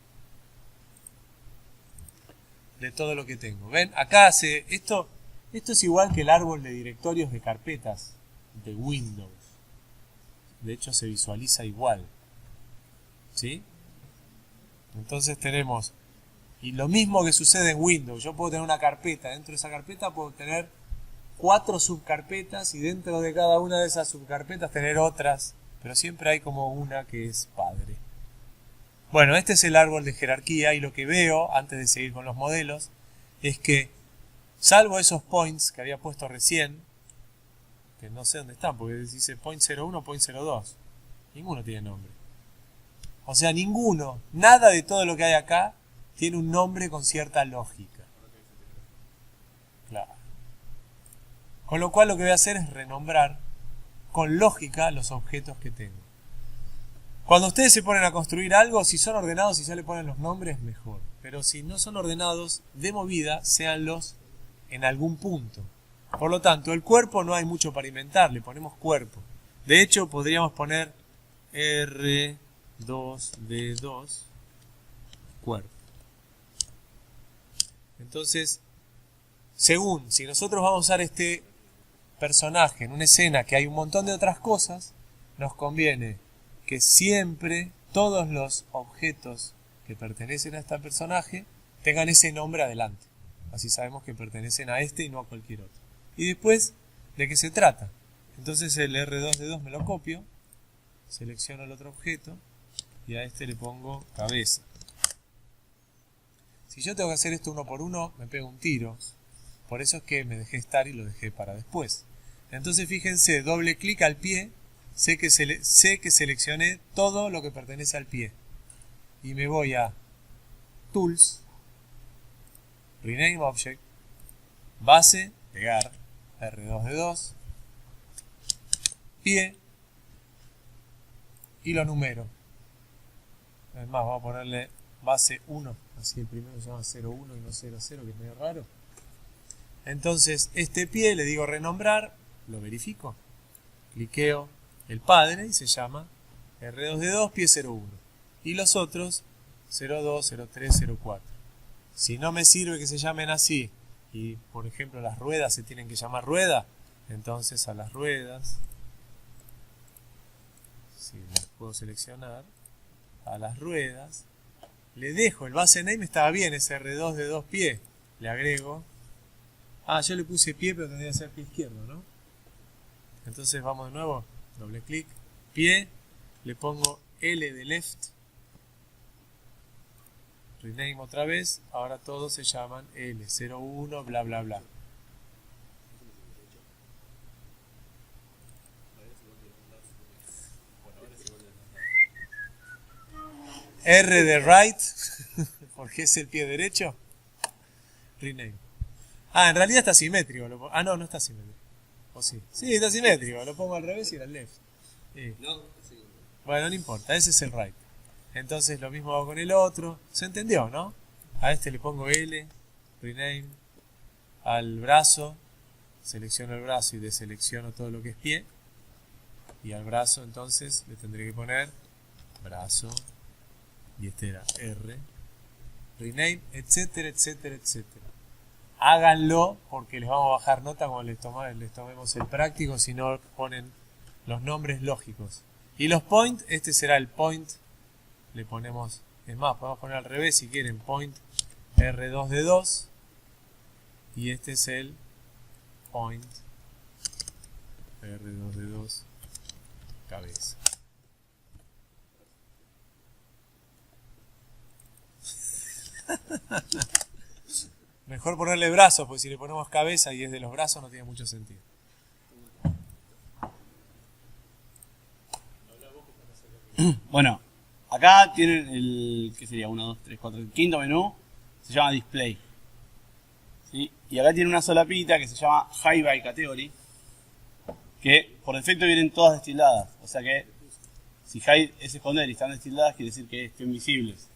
Speaker 1: de todo lo que tengo. ¿Ven? Acá hace esto es igual que el árbol de directorios de carpetas de Windows. De hecho se visualiza igual. ¿Sí? Entonces tenemos, y lo mismo que sucede en Windows, yo puedo tener una carpeta, dentro de esa carpeta puedo tener 4 subcarpetas y dentro de cada una de esas subcarpetas tener otras, pero siempre hay como una que es padre. Bueno, este es el árbol de jerarquía y lo que veo, antes de seguir con los modelos, es que, salvo esos points que había puesto recién, que no sé dónde están, porque dice point 01, point 02, ninguno tiene nombre. O sea, ninguno, nada de todo lo que hay acá tiene un nombre con cierta lógica. Claro. Con lo cual lo que voy a hacer es renombrar con lógica los objetos que tengo. Cuando ustedes se ponen a construir algo, si son ordenados y ya le ponen los nombres, mejor. Pero si no son ordenados, de movida, séanlos en algún punto. Por lo tanto, el cuerpo no hay mucho para inventar, le ponemos cuerpo. De hecho, podríamos poner R2D2 cuerpo. Entonces, según, si nosotros vamos a usar este personaje en una escena que hay un montón de otras cosas, nos conviene que siempre todos los objetos que pertenecen a este personaje tengan ese nombre adelante. Así sabemos que pertenecen a este y no a cualquier otro. Y después, ¿de qué se trata? Entonces el R2D2 me lo copio, selecciono el otro objeto y a este le pongo cabeza. Si yo tengo que hacer esto uno por uno, me pego un tiro. Por eso es que me dejé estar y lo dejé para después. Entonces fíjense, doble clic al pie, sé que seleccioné todo lo que pertenece al pie. Y me voy a Tools, Rename Object, Base, pegar, R2D2, pie, y lo numero. Además, vamos a ponerle base 1, así el primero se llama 01 y no 00, que es medio raro. Entonces, este pie le digo renombrar, lo verifico, cliqueo el padre y se llama R2D2 pie 01. Y los otros 02, 03, 04. Si no me sirve que se llamen así, y por ejemplo las ruedas se tienen que llamar rueda, entonces a las ruedas, si las puedo seleccionar, a las ruedas, le dejo el base name, estaba bien ese R2D2 pie, le agrego. Yo le puse pie, pero tendría que ser pie izquierdo, ¿no? Entonces vamos de nuevo, doble clic, pie, le pongo L de left, rename otra vez, ahora todos se llaman L01, bla bla bla. R de right, porque es el pie derecho, rename. En realidad está simétrico. No, no está simétrico. ¿O sí? Sí, está simétrico. Lo pongo al revés y era el left. Sí. Bueno, no importa. Ese es el right. Entonces lo mismo hago con el otro. ¿Se entendió, no? A este le pongo L, rename. Al brazo, selecciono el brazo y deselecciono todo lo que es pie. Y al brazo entonces le tendré que poner brazo. Y este era R, rename, etcétera, etcétera, etcétera. Háganlo porque les vamos a bajar nota cuando les tomemos el práctico, si no ponen los nombres lógicos. Y los point, este será el point, le ponemos, es más, podemos poner al revés si quieren, point R2D2 y este es el point R2D2 cabeza. Mejor ponerle brazos, porque si le ponemos cabeza y es de los brazos no tiene mucho sentido.
Speaker 3: Bueno, acá tienen el, ¿qué sería? 1, 2, 3, 4, el quinto menú, se llama Display. ¿Sí? Y acá tiene una solapita que se llama Hide by Category, que por defecto vienen todas destildadas. O sea que si hide es esconder y están destildadas, quiere decir que estén visibles.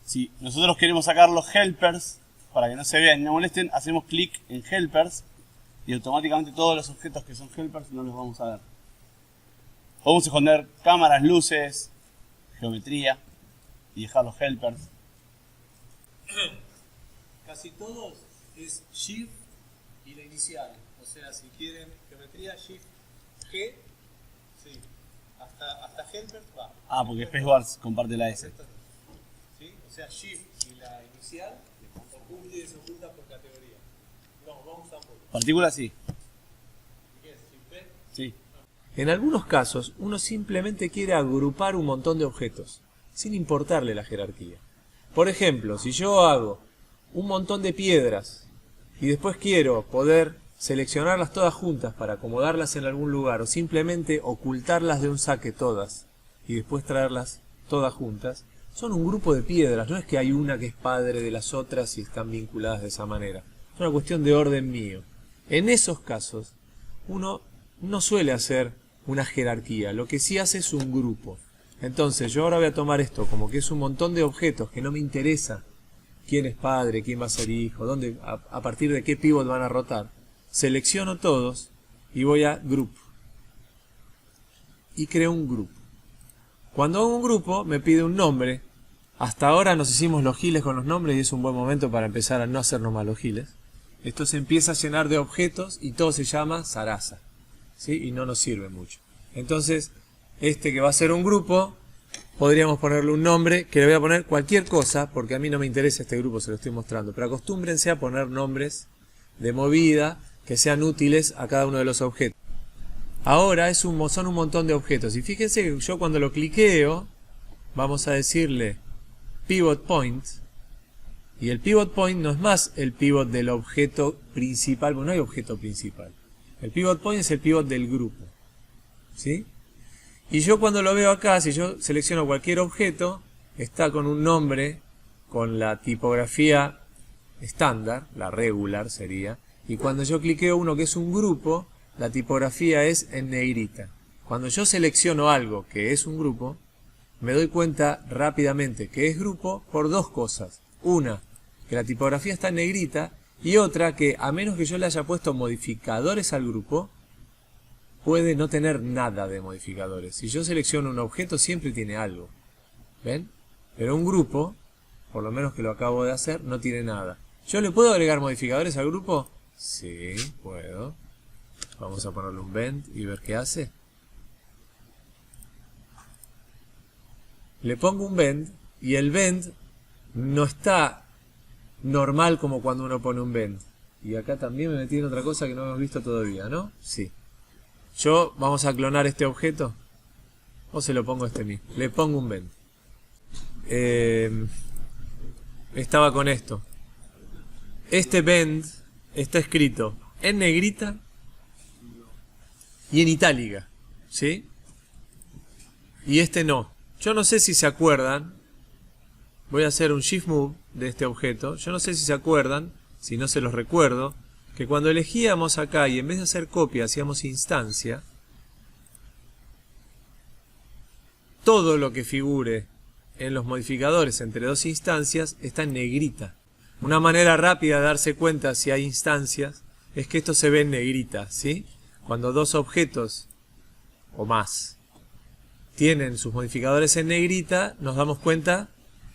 Speaker 3: Si nosotros queremos sacar los helpers, para que no se vean y no molesten, hacemos clic en helpers y automáticamente todos los objetos que son helpers no los vamos a ver. Podemos esconder cámaras, luces, geometría y dejar los helpers.
Speaker 1: Casi todos es Shift y la inicial. O sea, si quieren geometría, Shift G, sí. Hasta helpers va.
Speaker 3: Porque Spacebars comparte la S.
Speaker 1: ¿Sí? O sea, Shift y la inicial oculta y desoculta por categoría. No, vamos a por.
Speaker 3: Partículas sí.
Speaker 1: ¿Qué es? ¿Shift B?
Speaker 3: Sí.
Speaker 1: En algunos casos, uno simplemente quiere agrupar un montón de objetos, sin importarle la jerarquía. Por ejemplo, si yo hago un montón de piedras y después quiero poder seleccionarlas todas juntas para acomodarlas en algún lugar o simplemente ocultarlas de un saque todas y después traerlas todas juntas, son un grupo de piedras, no es que hay una que es padre de las otras y están vinculadas de esa manera. Es una cuestión de orden mío. En esos casos, uno no suele hacer una jerarquía, lo que sí hace es un grupo. Entonces yo ahora voy a tomar esto como que es un montón de objetos que no me interesa quién es padre, quién va a ser hijo, dónde, a partir de qué pivot van a rotar. Selecciono todos y voy a group. Y creo un grupo. Cuando hago un grupo me pide un nombre. Hasta ahora nos hicimos los giles con los nombres y es un buen momento para empezar a no hacernos más los giles. Esto se empieza a llenar de objetos y todo se llama zaraza, ¿sí? Y no nos sirve mucho. Entonces, este que va a ser un grupo, podríamos ponerle un nombre, que le voy a poner cualquier cosa, porque a mí no me interesa este grupo, se lo estoy mostrando. Pero acostúmbrense a poner nombres de movida que sean útiles a cada uno de los objetos. Ahora son un montón de objetos. Y fíjense que yo cuando lo cliqueo, vamos a decirle pivot point. Y el pivot point no es más el pivot del objeto principal, porque no hay objeto principal. El pivot point es el pivot del grupo, ¿sí? Y yo cuando lo veo acá, si yo selecciono cualquier objeto, está con un nombre, con la tipografía estándar, la regular sería. Y cuando yo cliqueo uno que es un grupo, la tipografía es en negrita. Cuando yo selecciono algo que es un grupo, me doy cuenta rápidamente que es grupo por dos cosas. Una, que la tipografía está en negrita, y otra, que a menos que yo le haya puesto modificadores al grupo, puede no tener nada de modificadores. Si yo selecciono un objeto, siempre tiene algo. ¿Ven? Pero un grupo, por lo menos que lo acabo de hacer, no tiene nada. ¿Yo le puedo agregar modificadores al grupo? Sí, puedo. Vamos a ponerle un vent y ver qué hace. Le pongo un vent y el vent no está normal como cuando uno pone un vent. Y acá también me metí en otra cosa que no hemos visto todavía, ¿no? Sí. Vamos a clonar este objeto. O se lo pongo a este mismo. Le pongo un vent. Estaba con esto. Este vent está escrito en negrita y en itálica, ¿sí? Y este no. Yo no sé si se acuerdan. Voy a hacer un shift move de este objeto. Yo no sé si se acuerdan, si no se los recuerdo, que cuando elegíamos acá y en vez de hacer copia hacíamos instancia, todo lo que figure en los modificadores entre dos instancias está en negrita. Una manera rápida de darse cuenta si hay instancias es que esto se ve en negrita, ¿sí? Cuando dos objetos o más tienen sus modificadores en negrita, nos damos cuenta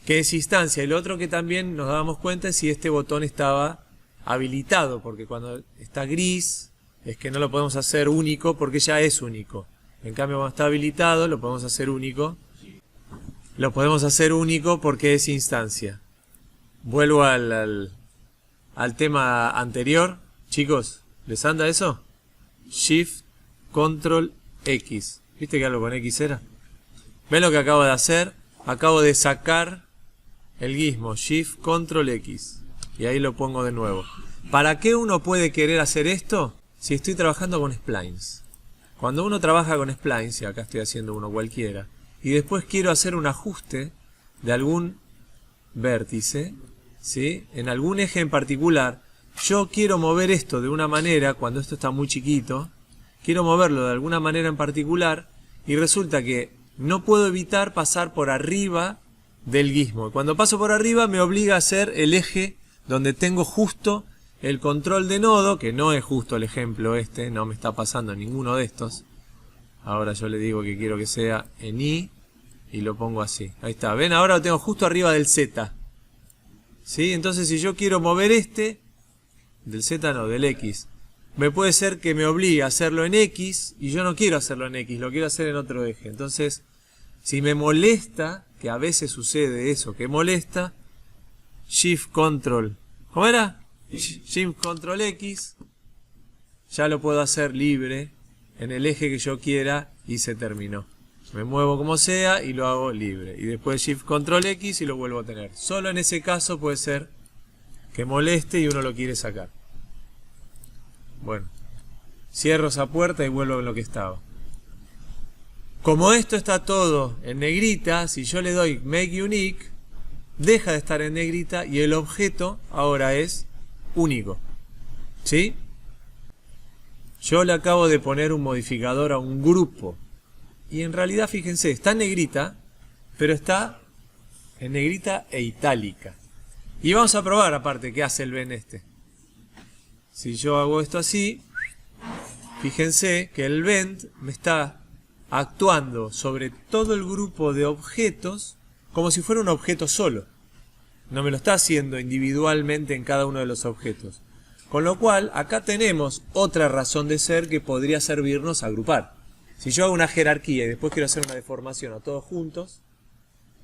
Speaker 1: que es instancia. Y lo otro que también nos damos cuenta es si este botón estaba habilitado, porque cuando está gris es que no lo podemos hacer único porque ya es único. En cambio, cuando está habilitado lo podemos hacer único. Lo podemos hacer único porque es instancia. Vuelvo al tema anterior. Chicos, ¿les anda eso? Shift, Control, X. ¿Viste que algo con X era? ¿Ven lo que acabo de hacer? Acabo de sacar el gizmo. Shift, Control, X. Y ahí lo pongo de nuevo. ¿Para qué uno puede querer hacer esto? Si estoy trabajando con splines. Cuando uno trabaja con splines, y acá estoy haciendo uno cualquiera, y después quiero hacer un ajuste de algún vértice, ¿sí? En algún eje en particular, yo quiero mover esto de una manera, cuando esto está muy chiquito, quiero moverlo de alguna manera en particular, y resulta que no puedo evitar pasar por arriba del gizmo. Cuando paso por arriba me obliga a hacer el eje donde tengo justo el control de nodo, que no es justo el ejemplo este, no me está pasando ninguno de estos. Ahora yo le digo que quiero que sea en I y lo pongo así. Ahí está, ¿ven? Ahora lo tengo justo arriba del Z. ¿Sí? Entonces si yo quiero mover este, del Z no, del X, me puede ser que me obligue a hacerlo en X y yo no quiero hacerlo en X, lo quiero hacer en otro eje. Entonces, si me molesta, que a veces sucede eso, que molesta, Shift Control, ¿cómo era? Shift Control X, ya lo puedo hacer libre en el eje que yo quiera y se terminó. Me muevo como sea y lo hago libre. Y después Shift Control X y lo vuelvo a tener. Solo en ese caso puede ser que moleste y uno lo quiere sacar. Bueno, cierro esa puerta y vuelvo a lo que estaba. Como esto está todo en negrita, si yo le doy Make Unique, deja de estar en negrita y el objeto ahora es único. ¿Sí? yo le acabo de poner un modificador a un grupo. Y en realidad, fíjense, está en negrita, pero está en negrita e itálica. Y vamos a probar aparte qué hace el vend este. Si yo hago esto así, fíjense que el vend me está actuando sobre todo el grupo de objetos como si fuera un objeto solo. No me lo está haciendo individualmente en cada uno de los objetos. Con lo cual, acá tenemos otra razón de ser que podría servirnos a agrupar. Si yo hago una jerarquía y después quiero hacer una deformación a todos juntos,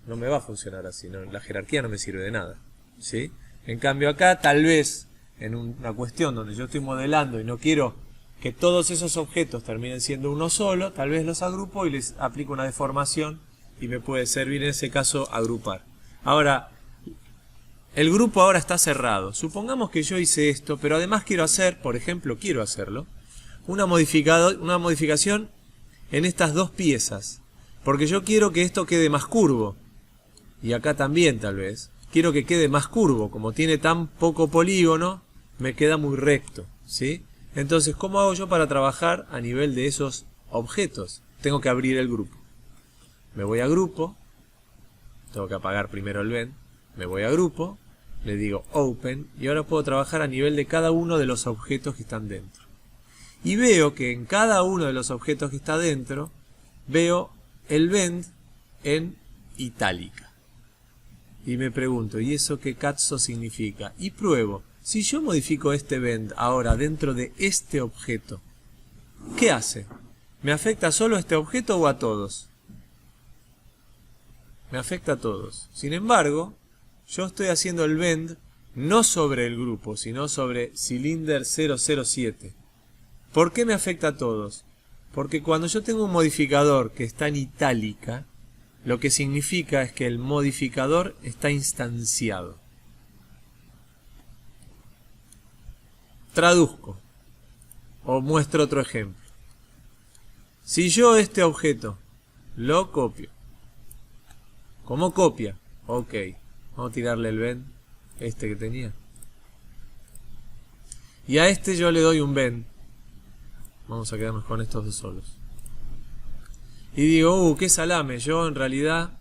Speaker 1: no me va a funcionar así. ¿No? La jerarquía no me sirve de nada. ¿Sí? En cambio acá, tal vez, en una cuestión donde yo estoy modelando y no quiero que todos esos objetos terminen siendo uno solo, tal vez los agrupo y les aplico una deformación y me puede servir en ese caso agrupar. Ahora, el grupo ahora está cerrado. Supongamos que yo hice esto, pero además quiero hacer, por ejemplo, quiero hacerlo, una modificación en estas dos piezas. Porque yo quiero que esto quede más curvo. Y acá también tal vez. Quiero que quede más curvo. Como tiene tan poco polígono, me queda muy recto. ¿Sí? Entonces, ¿cómo hago yo para trabajar a nivel de esos objetos? Tengo que abrir el grupo. Me voy a grupo. Tengo que apagar primero el vend. Me voy a grupo. Le digo open. Y ahora puedo trabajar a nivel de cada uno de los objetos que están dentro. Y veo que en cada uno de los objetos que está dentro, veo el vend en itálica. Y me pregunto, ¿y eso qué cazzo significa? Y pruebo. Si yo modifico este vend ahora dentro de este objeto, ¿qué hace? ¿Me afecta solo a este objeto o a todos? Me afecta a todos. Sin embargo, yo estoy haciendo el vend no sobre el grupo, sino sobre Cylinder 007. ¿Por qué me afecta a todos? Porque cuando yo tengo un modificador que está en itálica, lo que significa es que el modificador está instanciado. Traduzco o muestro otro ejemplo. Si yo este objeto lo copio, ¿cómo copia? Ok, vamos a tirarle el vend, este que tenía. Y a este yo le doy un vend. Vamos a quedarnos con estos dos solos. Y digo, qué salame, yo en realidad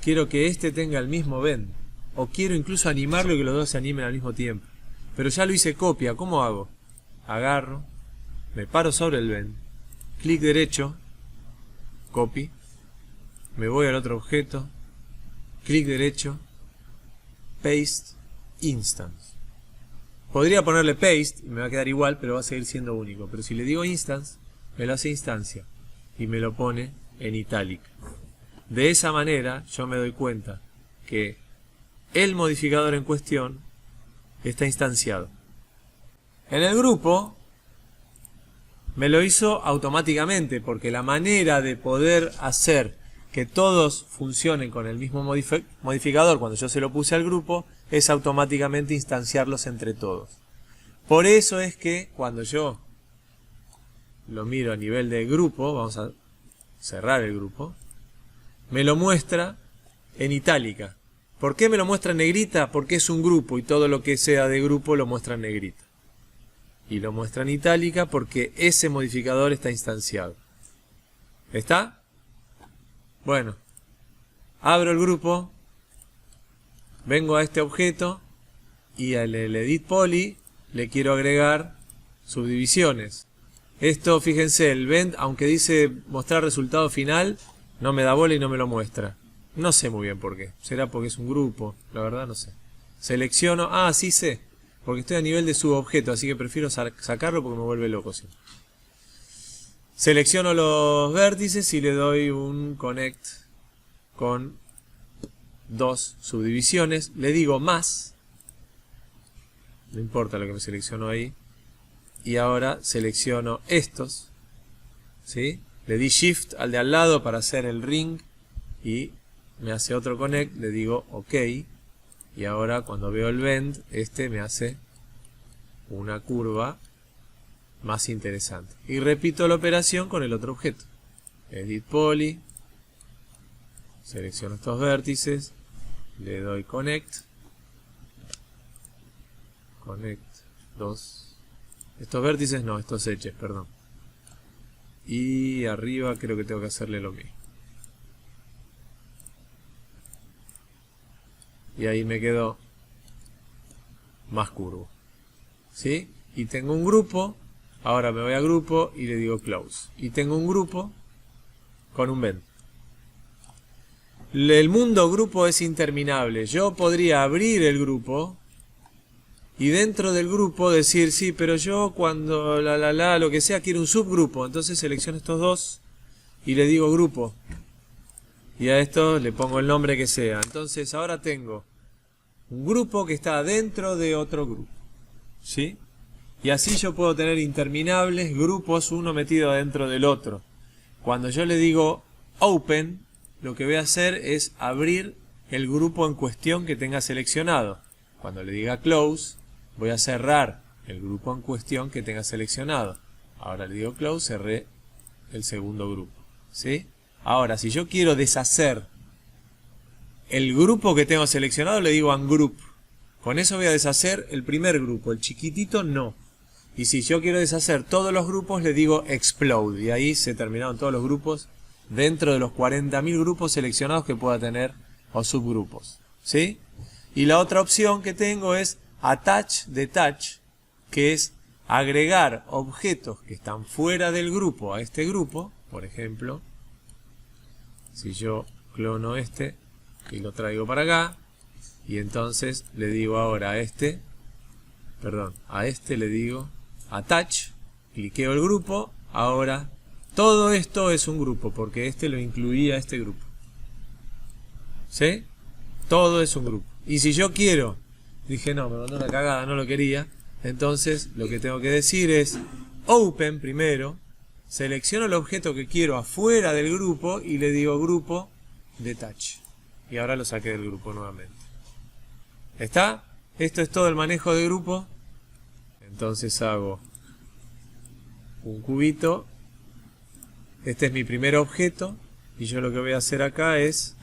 Speaker 1: quiero que este tenga el mismo vend. O quiero incluso animarlo y que los dos se animen al mismo tiempo. Pero ya lo hice copia, ¿cómo hago? Agarro, me paro sobre el vend, clic derecho, copy, me voy al otro objeto, clic derecho, paste, instance. Podría ponerle paste y me va a quedar igual, pero va a seguir siendo único. Pero si le digo instance, me lo hace instancia y me lo pone en itálica. De esa manera yo me doy cuenta que el modificador en cuestión está instanciado. En el grupo me lo hizo automáticamente, porque la manera de poder hacer que todos funcionen con el mismo modificador cuando yo se lo puse al grupo es automáticamente instanciarlos entre todos. Por eso es que cuando yo lo miro a nivel de grupo, vamos a cerrar el grupo, me lo muestra en itálica. ¿Por qué me lo muestra en negrita? Porque es un grupo y todo lo que sea de grupo lo muestra en negrita. Y lo muestra en itálica porque ese modificador está instanciado. ¿Está? Bueno, abro el grupo, vengo a este objeto y al edit poly le quiero agregar subdivisiones. Esto, fíjense, el vend, aunque dice mostrar resultado final, no me da bola y no me lo muestra. No sé muy bien por qué. ¿Será porque es un grupo? La verdad no sé. Selecciono. Ah, sí sé. Porque estoy a nivel de subobjeto, así que prefiero sacarlo porque me vuelve loco. ¿Sí? Selecciono los vértices y le doy un connect con dos subdivisiones. Le digo más. No importa lo que me seleccionó ahí. Y ahora selecciono estos. ¿Sí? Le di shift al de al lado para hacer el ring. Y me hace otro connect, le digo OK, y ahora cuando veo el vend, este me hace una curva más interesante. Y repito la operación con el otro objeto. Edit Poly, selecciono estos vértices, le doy Connect, 2, Estos vértices no, estos edges, perdón. Y arriba creo que tengo que hacerle lo mismo. Y ahí me quedo más curvo. ¿Sí? Y tengo un grupo. Ahora me voy a grupo y le digo close. Y tengo un grupo con un vent. El mundo grupo es interminable. Yo podría abrir el grupo y dentro del grupo decir, sí, pero yo cuando lo que sea quiero un subgrupo. Entonces selecciono estos dos y le digo grupo. Y a esto le pongo el nombre que sea. Entonces ahora tengo un grupo que está dentro de otro grupo. ¿Sí? Y así yo puedo tener interminables grupos, uno metido dentro del otro. Cuando yo le digo open, lo que voy a hacer es abrir el grupo en cuestión que tenga seleccionado. Cuando le diga close, voy a cerrar el grupo en cuestión que tenga seleccionado. Ahora le digo close, cerré el segundo grupo. ¿Sí? Ahora, si yo quiero deshacer el grupo que tengo seleccionado, le digo ungroup. Con eso voy a deshacer el primer grupo, el chiquitito no. Y si yo quiero deshacer todos los grupos, le digo explode. Y ahí se terminaron todos los grupos dentro de los 40.000 grupos seleccionados que pueda tener o subgrupos. ¿Sí? Y la otra opción que tengo es attach detach, que es agregar objetos que están fuera del grupo a este grupo. Por ejemplo, si yo clono este y lo traigo para acá, y entonces le digo ahora a este le digo attach, cliqueo el grupo, ahora todo esto es un grupo, porque este lo incluía este grupo. ¿Sí? Todo es un grupo. Y si yo quiero, dije no, me mandó una cagada, no lo quería, entonces lo que tengo que decir es open primero, selecciono el objeto que quiero afuera del grupo y le digo grupo detach. Y ahora lo saqué del grupo nuevamente. ¿Está? Esto es todo el manejo de grupo. Entonces hago un cubito. Este es mi primer objeto. Y yo lo que voy a hacer acá es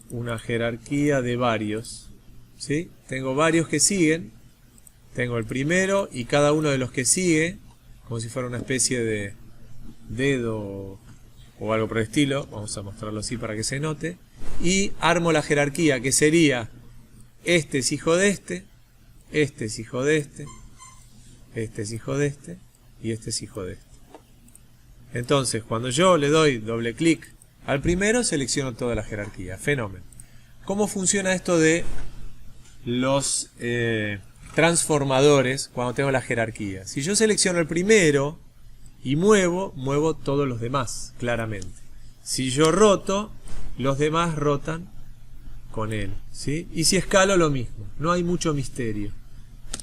Speaker 1: una jerarquía de varios. ¿Sí? Tengo varios que siguen. Tengo el primero y cada uno de los que sigue, como si fuera una especie de dedo o algo por el estilo. Vamos a mostrarlo así para que se note. Y armo la jerarquía, que sería: este es hijo de este, este es hijo de este, este es hijo de este y este es hijo de este. Entonces, cuando yo le doy doble clic al primero, selecciono toda la jerarquía. Fenómeno. ¿Cómo funciona esto de los transformadores cuando tengo la jerarquía? Si yo selecciono el primero y muevo todos los demás, claramente. Si yo roto, los demás rotan con él, ¿sí? Y si escalo, lo mismo. No hay mucho misterio.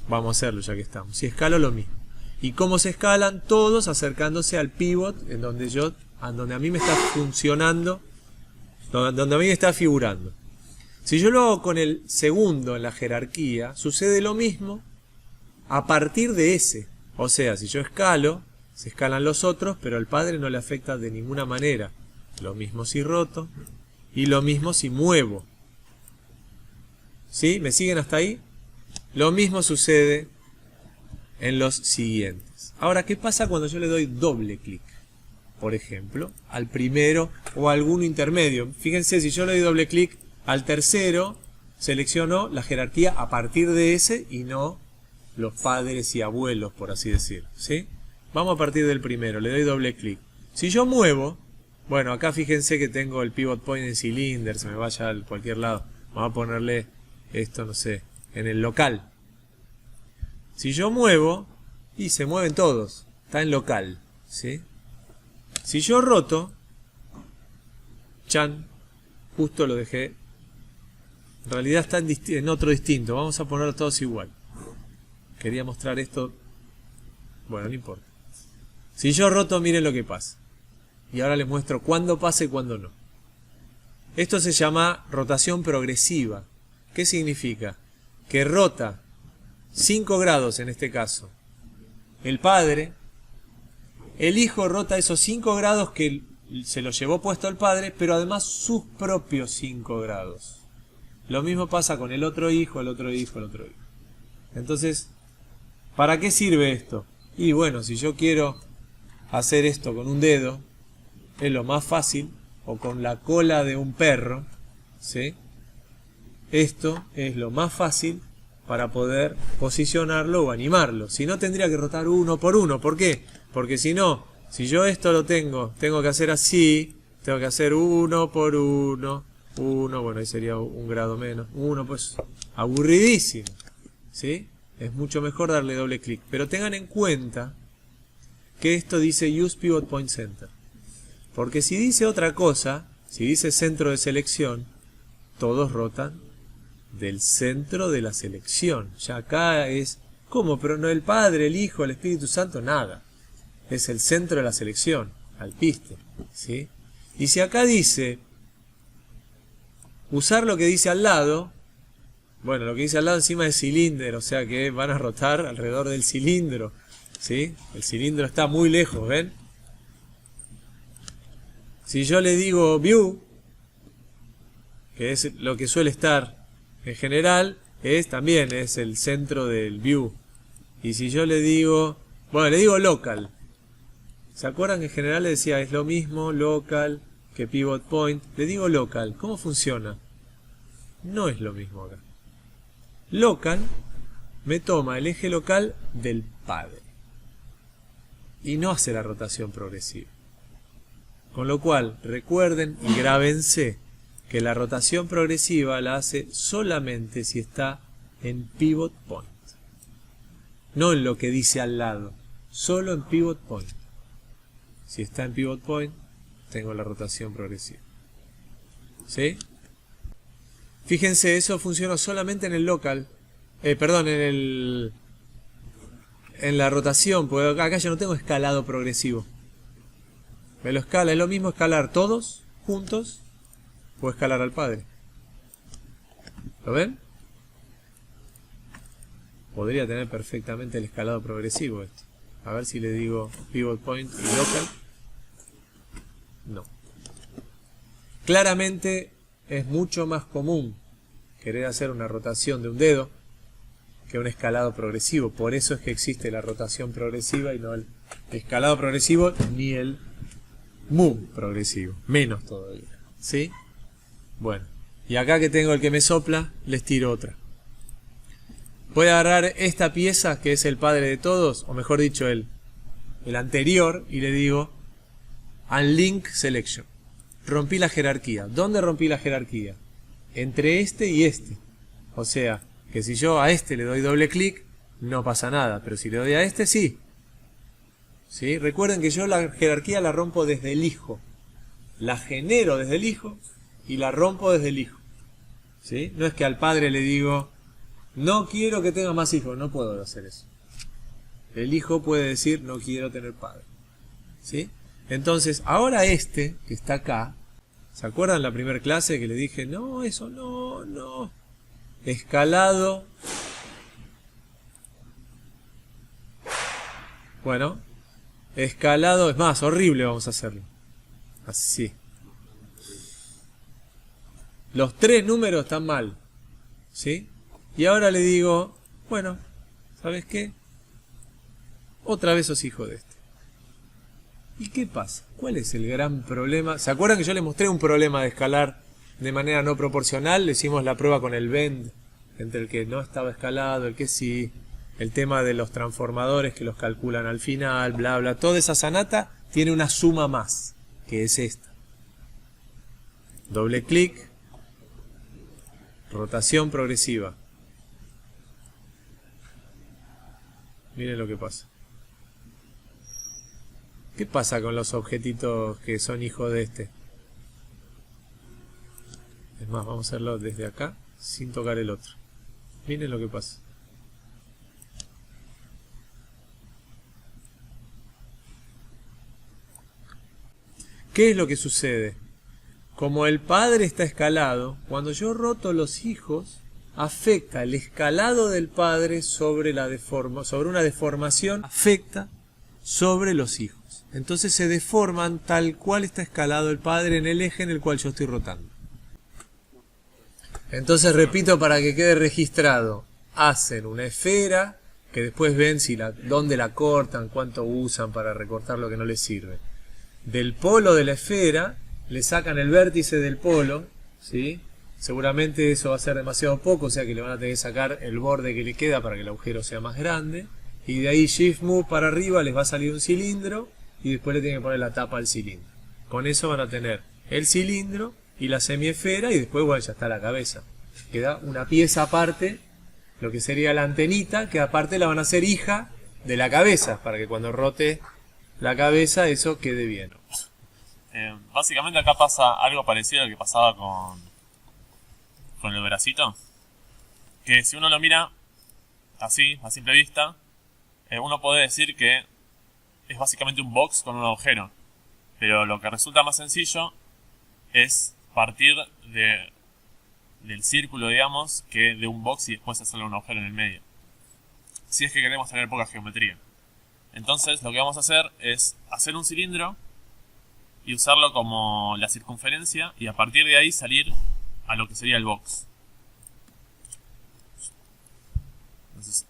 Speaker 1: Vamos a hacerlo ya que estamos. Si escalo, lo mismo. ¿Y cómo se escalan? Todos acercándose al pivot en donde a mí me está funcionando, donde a mí me está figurando. Si yo lo hago con el segundo en la jerarquía, sucede lo mismo a partir de ese. O sea, si yo escalo, se escalan los otros, pero al padre no le afecta de ninguna manera. Lo mismo si roto y lo mismo si muevo. ¿Sí? ¿Me siguen hasta ahí? Lo mismo sucede en los siguientes. Ahora, ¿qué pasa cuando yo le doy doble clic? Por ejemplo, al primero o a alguno intermedio. Fíjense, si yo le doy doble clic al tercero, selecciono la jerarquía a partir de ese y no los padres y abuelos, por así decir. ¿Sí? Vamos a partir del primero, le doy doble clic. Si yo muevo, bueno, acá fíjense que tengo el pivot point en cylinder, se me vaya a cualquier lado. Vamos a ponerle esto, no sé, en el local. Si yo muevo, y se mueven todos, está en local, ¿sí? Si yo roto, chan, justo lo dejé. En realidad está en otro distinto, vamos a poner todos igual. Quería mostrar esto, bueno, no importa. Si yo roto, miren lo que pasa. Y ahora les muestro cuándo pasa y cuándo no. Esto se llama rotación progresiva. ¿Qué significa? Que rota 5 grados en este caso el padre, el hijo rota esos 5 grados que se los llevó puesto el padre, pero además sus propios 5 grados. Lo mismo pasa con el otro hijo, el otro hijo, el otro hijo. Entonces, ¿Para qué sirve esto? Y bueno, si yo quiero hacer esto con un dedo, es lo más fácil, o con la cola de un perro, ¿sí? Esto es lo más fácil para poder posicionarlo o animarlo. Si no, tendría que rotar uno por uno. ¿Por qué? Porque si no, si yo esto lo tengo que hacer así, tengo que hacer uno por uno, bueno, ahí sería un grado menos, uno, pues aburridísimo, ¿sí? Es mucho mejor darle doble clic. Pero tengan en cuenta que esto dice Use Pivot Point Center. Porque si dice otra cosa, si dice centro de selección, todos rotan del centro de la selección. Ya acá es, ¿cómo? Pero no el Padre, el Hijo, el Espíritu Santo, nada. Es el centro de la selección, al piste, ¿sí? Y si acá dice usar lo que dice al lado, bueno, lo que dice al lado encima es cilindro, o sea que van a rotar alrededor del cilindro, ¿sí? El cilindro está muy lejos, ¿ven? Si yo le digo view, que es lo que suele estar en general, también es el centro del view. Y si yo le digo, bueno, le digo local. ¿Se acuerdan que en general le decía es lo mismo local que pivot point? Le digo local. ¿Cómo funciona? No es lo mismo acá. Local me toma el eje local del Padre y no hace la rotación progresiva. Con lo cual, recuerden y grábense que la rotación progresiva la hace solamente si está en pivot point. No en lo que dice al lado, solo en pivot point. Si está en pivot point, tengo la rotación progresiva. ¿Sí? Fíjense, eso funciona solamente en el local. En la rotación, porque acá yo no tengo escalado progresivo. Me lo escala, es lo mismo escalar todos juntos o escalar al Padre. ¿Lo ven? Podría tener perfectamente el escalado progresivo esto. A ver si le digo pivot point y local. No. Claramente es mucho más común querer hacer una rotación de un dedo que un escalado progresivo. Por eso es que existe la rotación progresiva y no el escalado progresivo ni el move progresivo. Menos todavía. ¿Sí? Bueno. Y acá que tengo el que me sopla, les tiro otra. Voy a agarrar esta pieza que es el Padre de todos, o mejor dicho el anterior, y le digo Unlink Selection. Rompí la jerarquía. ¿Dónde rompí la jerarquía? Entre este y este. O sea, que si yo a este le doy doble clic, no pasa nada. Pero si le doy a este, sí. ¿Sí? Recuerden que yo la jerarquía la rompo desde el hijo. La genero desde el hijo y la rompo desde el hijo. ¿Sí? No es que al padre le digo, no quiero que tenga más hijos. No puedo hacer eso. El hijo puede decir, no quiero tener padre. ¿Sí? Entonces, ahora este, que está acá, ¿se acuerdan la primera clase que le dije, no, eso no, no? Escalado. Bueno, escalado, es más, horrible vamos a hacerlo. Así. Los tres números están mal. ¿Sí? Y ahora le digo, bueno, ¿sabes qué? Otra vez sos hijo de este. ¿Y qué pasa? ¿Cuál es el gran problema? ¿Se acuerdan que yo les mostré un problema de escalar de manera no proporcional? Le hicimos la prueba con el bend, entre el que no estaba escalado, el que sí, el tema de los transformadores que los calculan al final, bla, bla. Toda esa sanata tiene una suma más, que es esta. Doble clic, rotación progresiva. Miren lo que pasa. ¿Qué pasa con los objetitos que son hijos de este? Es más, vamos a hacerlo desde acá, sin tocar el otro. Miren lo que pasa. ¿Qué es lo que sucede? Como el padre está escalado, cuando yo roto los hijos, afecta el escalado del padre sobre una deformación, afecta sobre los hijos. Entonces se deforman tal cual está escalado el padre en el eje en el cual yo estoy rotando. Entonces repito para que quede registrado. Hacen una esfera que después ven dónde la cortan, cuánto usan para recortar lo que no les sirve. Del polo de la esfera le sacan el vértice del polo, ¿sí? Seguramente eso va a ser demasiado poco, o sea que le van a tener que sacar el borde que le queda para que el agujero sea más grande. Y de ahí Shift Move para arriba les va a salir un cilindro y después le tienen que poner la tapa al cilindro. Con eso van a tener el cilindro y la semiesfera y después, bueno, ya está la cabeza. Queda una pieza aparte, lo que sería la antenita, que aparte la van a hacer hija de la cabeza, para que cuando rote la cabeza eso quede bien.
Speaker 2: Básicamente acá pasa algo parecido a lo que pasaba con el bracito. Que si uno lo mira así, a simple vista, uno puede decir que es básicamente un box con un agujero. Pero lo que resulta más sencillo es partir del círculo, digamos, que de un box y después hacerle un agujero en el medio. Si es que queremos tener poca geometría. Entonces lo que vamos a hacer es hacer un cilindro y usarlo como la circunferencia y a partir de ahí salir a lo que sería el box. Entonces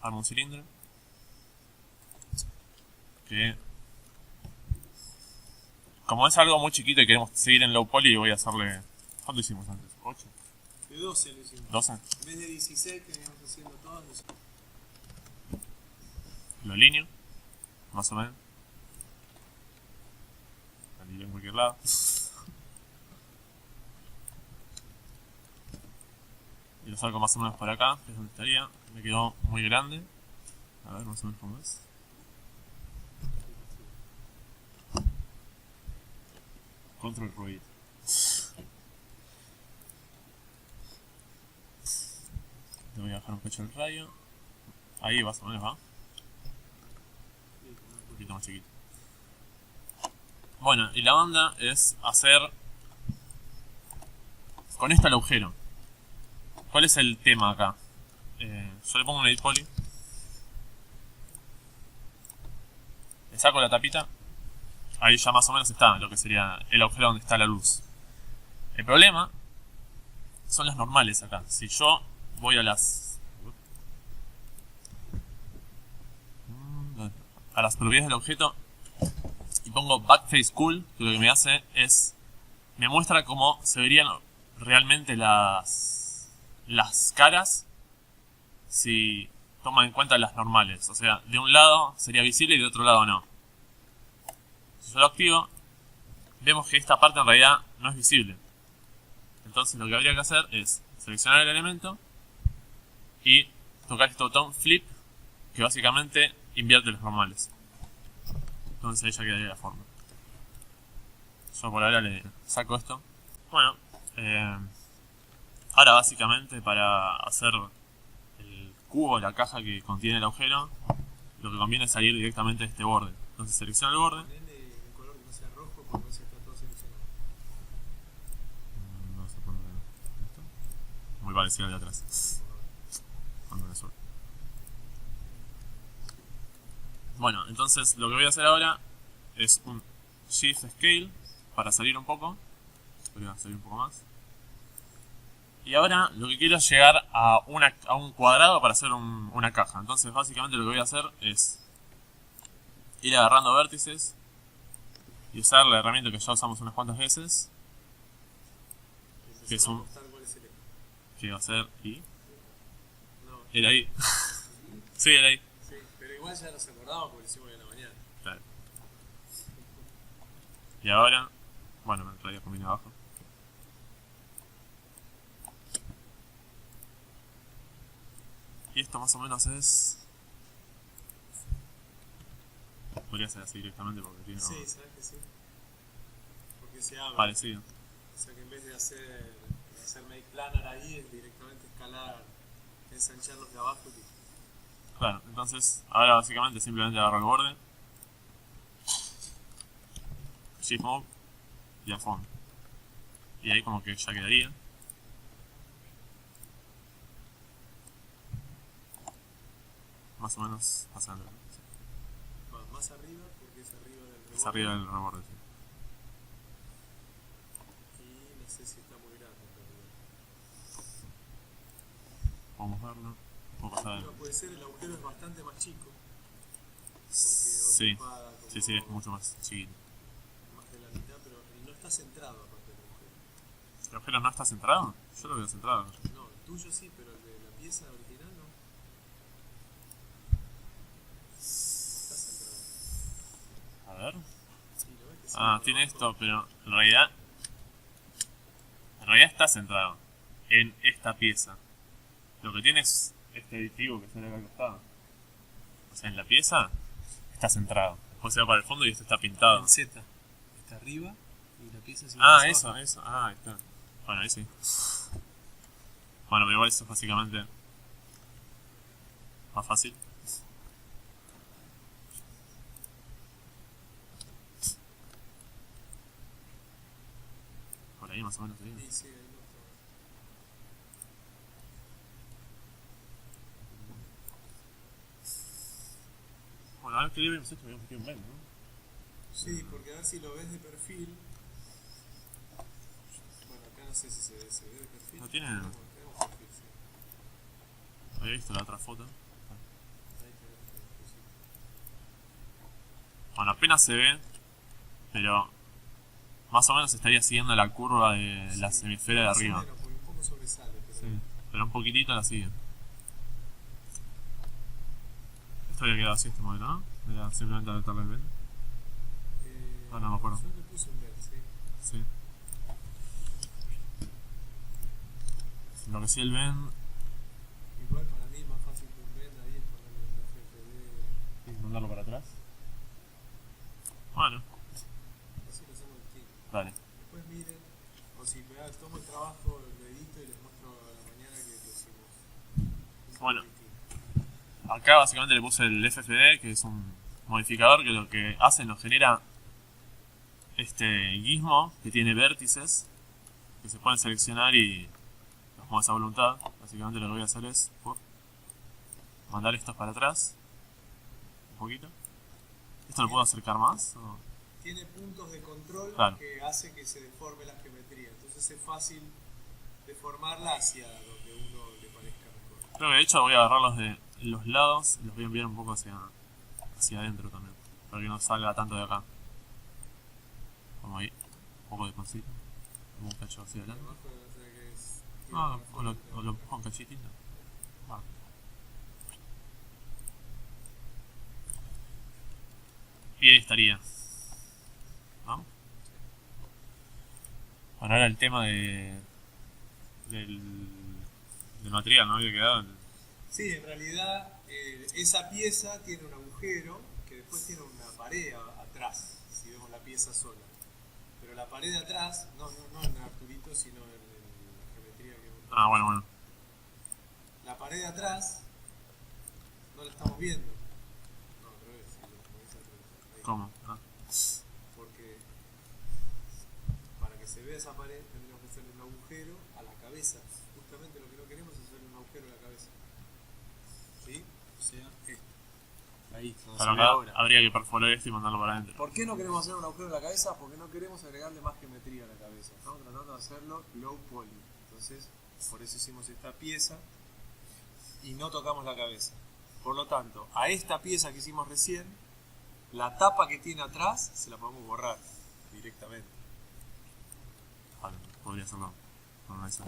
Speaker 2: armo un cilindro que, como es algo muy chiquito y queremos seguir en low poly, voy a hacerle... ¿Cuánto hicimos antes? ¿8?
Speaker 1: De 12 lo hicimos.
Speaker 2: ¿12?
Speaker 1: En vez de 16 que veníamos haciendo todos.
Speaker 2: Lo alineo, más o menos. Alineo en cualquier lado. Y lo saco más o menos por acá, que es donde estaría. Me quedó muy grande. A ver, más o menos cómo es. Control ruido. Le voy a bajar un pecho el rayo. Ahí más o menos va. Un poquito más chiquito. Bueno, y la onda es hacer con esto el agujero. ¿Cuál es el tema acá? Yo le pongo un edit poly. Le saco la tapita. Ahí ya más o menos está lo que sería el agujero donde está la luz. El problema son las normales acá. Si yo voy a las propiedades del objeto y pongo backface cool, que lo que me hace es me muestra cómo se verían realmente las caras si toman en cuenta las normales. O sea, de un lado sería visible y de otro lado no. Si yo lo activo, vemos que esta parte en realidad no es visible. Entonces lo que habría que hacer es seleccionar el elemento y tocar este botón flip, que básicamente invierte los normales. Entonces ahí ya quedaría la forma. Yo por ahora le saco esto. Bueno, ahora básicamente para hacer el cubo, la caja que contiene el agujero, lo que conviene es salir directamente de este borde. Entonces selecciono el borde.
Speaker 1: Un color que no sea rojo porque no se está todo seleccionado.
Speaker 2: No se pone esto. Muy parecido al de atrás. Con una suerte. Bueno, entonces lo que voy a hacer ahora es un Shift Scale para salir un poco. Voy a salir un poco más. Y ahora lo que quiero es llegar a un cuadrado para hacer una caja. Entonces básicamente lo que voy a hacer es ir agarrando vértices y usar la herramienta que ya usamos unas cuantas veces, que es un... ¿Qué va a ser? ¿Y? Era ahí. Sí, era ahí.
Speaker 1: Sí, pero igual ya nos acordamos porque lo hicimos en la mañana.
Speaker 2: Claro. Y ahora, bueno, me traía con bien abajo. Y esto más o menos es... Podría ser así directamente porque tiene
Speaker 1: Sí, sabes que sí. Porque se abre.
Speaker 2: parecido.
Speaker 1: O sea que en vez de hacer make planar ahí, es directamente escalar, ensanchar los de abajo y...
Speaker 2: Claro, entonces ahora básicamente simplemente agarro el borde, Shift Move y a fondo. Y ahí como que ya quedaría. Más o menos pasando.
Speaker 1: Más arriba porque es arriba del reborde.
Speaker 2: Es arriba del reborde, sí.
Speaker 1: Y no sé si está muy grande.
Speaker 2: Podemos verlo. Puedo pasar.
Speaker 1: No puede ser, el agujero es bastante más chico.
Speaker 2: Sí,
Speaker 1: Ocupa como
Speaker 2: sí, es mucho más chiquito.
Speaker 1: más de la mitad, pero no está centrado aparte del agujero.
Speaker 2: ¿El agujero no está centrado? Yo lo veo centrado.
Speaker 1: No, el tuyo sí, pero el de la pieza original no. Está centrado.
Speaker 2: A ver.
Speaker 1: Sí, ¿lo ves que sí?
Speaker 2: Ah, tiene esto, pero en realidad está centrado en esta pieza. Lo que tiene es este aditivo que sale acá al costado. O sea, en la pieza está centrado. Después se va para el fondo y esto está pintado.
Speaker 1: En Z. Está arriba y la pieza se
Speaker 2: Ah,
Speaker 1: va
Speaker 2: eso. Ah, ahí está. Bueno, ahí sí. Bueno, pero igual eso es básicamente más fácil. Por ahí más o menos sería.
Speaker 1: Sí, sí, ahí no está.
Speaker 2: Bueno, a ver qué habíamos hecho, habíamos metido un bend, ¿no?
Speaker 1: Sí, porque a ver si lo ves de perfil. Bueno, acá no sé si se ve de perfil.
Speaker 2: No tiene.
Speaker 1: Tenemos perfil, sí.
Speaker 2: Había visto la otra foto.
Speaker 1: Ahí tenemos el perfil.
Speaker 2: Bueno, apenas se ve, pero más o menos estaría siguiendo la curva de la
Speaker 1: Sí,
Speaker 2: hemisfera de
Speaker 1: más o
Speaker 2: arriba.
Speaker 1: menos, porque un poco sobresale, pero
Speaker 2: Sí, pero un poquitito la sigue. Esto había quedado así este modelo, ¿no? Era simplemente adaptarle el bend. Ah, no me acuerdo.
Speaker 1: Yo le puse un LED, sí.
Speaker 2: Sí. Lo que sí el bend
Speaker 1: Igual para mí es más fácil que un LED ahí es ponerle un FFD.
Speaker 2: es mandarlo para atrás. Bueno,
Speaker 1: Así lo hacemos distinto.
Speaker 2: dale.
Speaker 1: Después miren, o si me tomo el trabajo, lo edito y les muestro a la mañana que lo hicimos.
Speaker 2: Bueno.
Speaker 1: Distinto.
Speaker 2: Acá básicamente le puse el FFD, que es un modificador que lo que hace nos genera este gizmo que tiene vértices que se pueden seleccionar y los mueves a voluntad. Básicamente lo que voy a hacer es mandar estos para atrás un poquito. ¿Esto lo puedo acercar más? ¿O?
Speaker 1: Tiene puntos de control
Speaker 2: Claro.
Speaker 1: que hace que se deforme la geometría. Entonces es fácil deformarla hacia donde uno le parezca mejor.
Speaker 2: Creo que de hecho voy a agarrar los de los lados y los voy a enviar un poco hacia adentro también, para que no salga tanto de acá. Como ahí, un poco de pancito, como un cacho hacia adelante.
Speaker 1: Abajo, o sea que es-
Speaker 2: Ah, o lo empujo un cachitito. Ah. Y ahí estaría. ¿No? Bueno, ahora el tema del material, ¿no? Había quedado.
Speaker 1: Sí, en realidad esa pieza tiene un agujero que después tiene una pared atrás, si vemos la pieza sola. Pero la pared de atrás, no en Arturito, sino en la geometría que vemos.
Speaker 2: Ah, bueno.
Speaker 1: La pared de atrás no la estamos viendo. No, al revés, sí, lo movés al revés. Ahí.
Speaker 2: ¿Cómo? Ah.
Speaker 1: Porque para que se vea esa pared tendríamos que hacerle un agujero a la cabeza. Justamente lo que no queremos es hacerle un agujero a la cabeza. ¿Sí? O sea, esto. Ahí, donde
Speaker 2: Pero
Speaker 1: se ve
Speaker 2: acá
Speaker 1: ahora.
Speaker 2: habría que perforar esto y mandarlo para adentro.
Speaker 1: ¿Por qué no queremos hacer un agujero en la cabeza? Porque no queremos agregarle más geometría a la cabeza. Estamos tratando de hacerlo low poly. Entonces, por eso hicimos esta pieza y no tocamos la cabeza. Por lo tanto, a esta pieza que hicimos recién, la tapa que tiene atrás se la podemos borrar directamente.
Speaker 2: Vale, podría hacerlo con una de esas.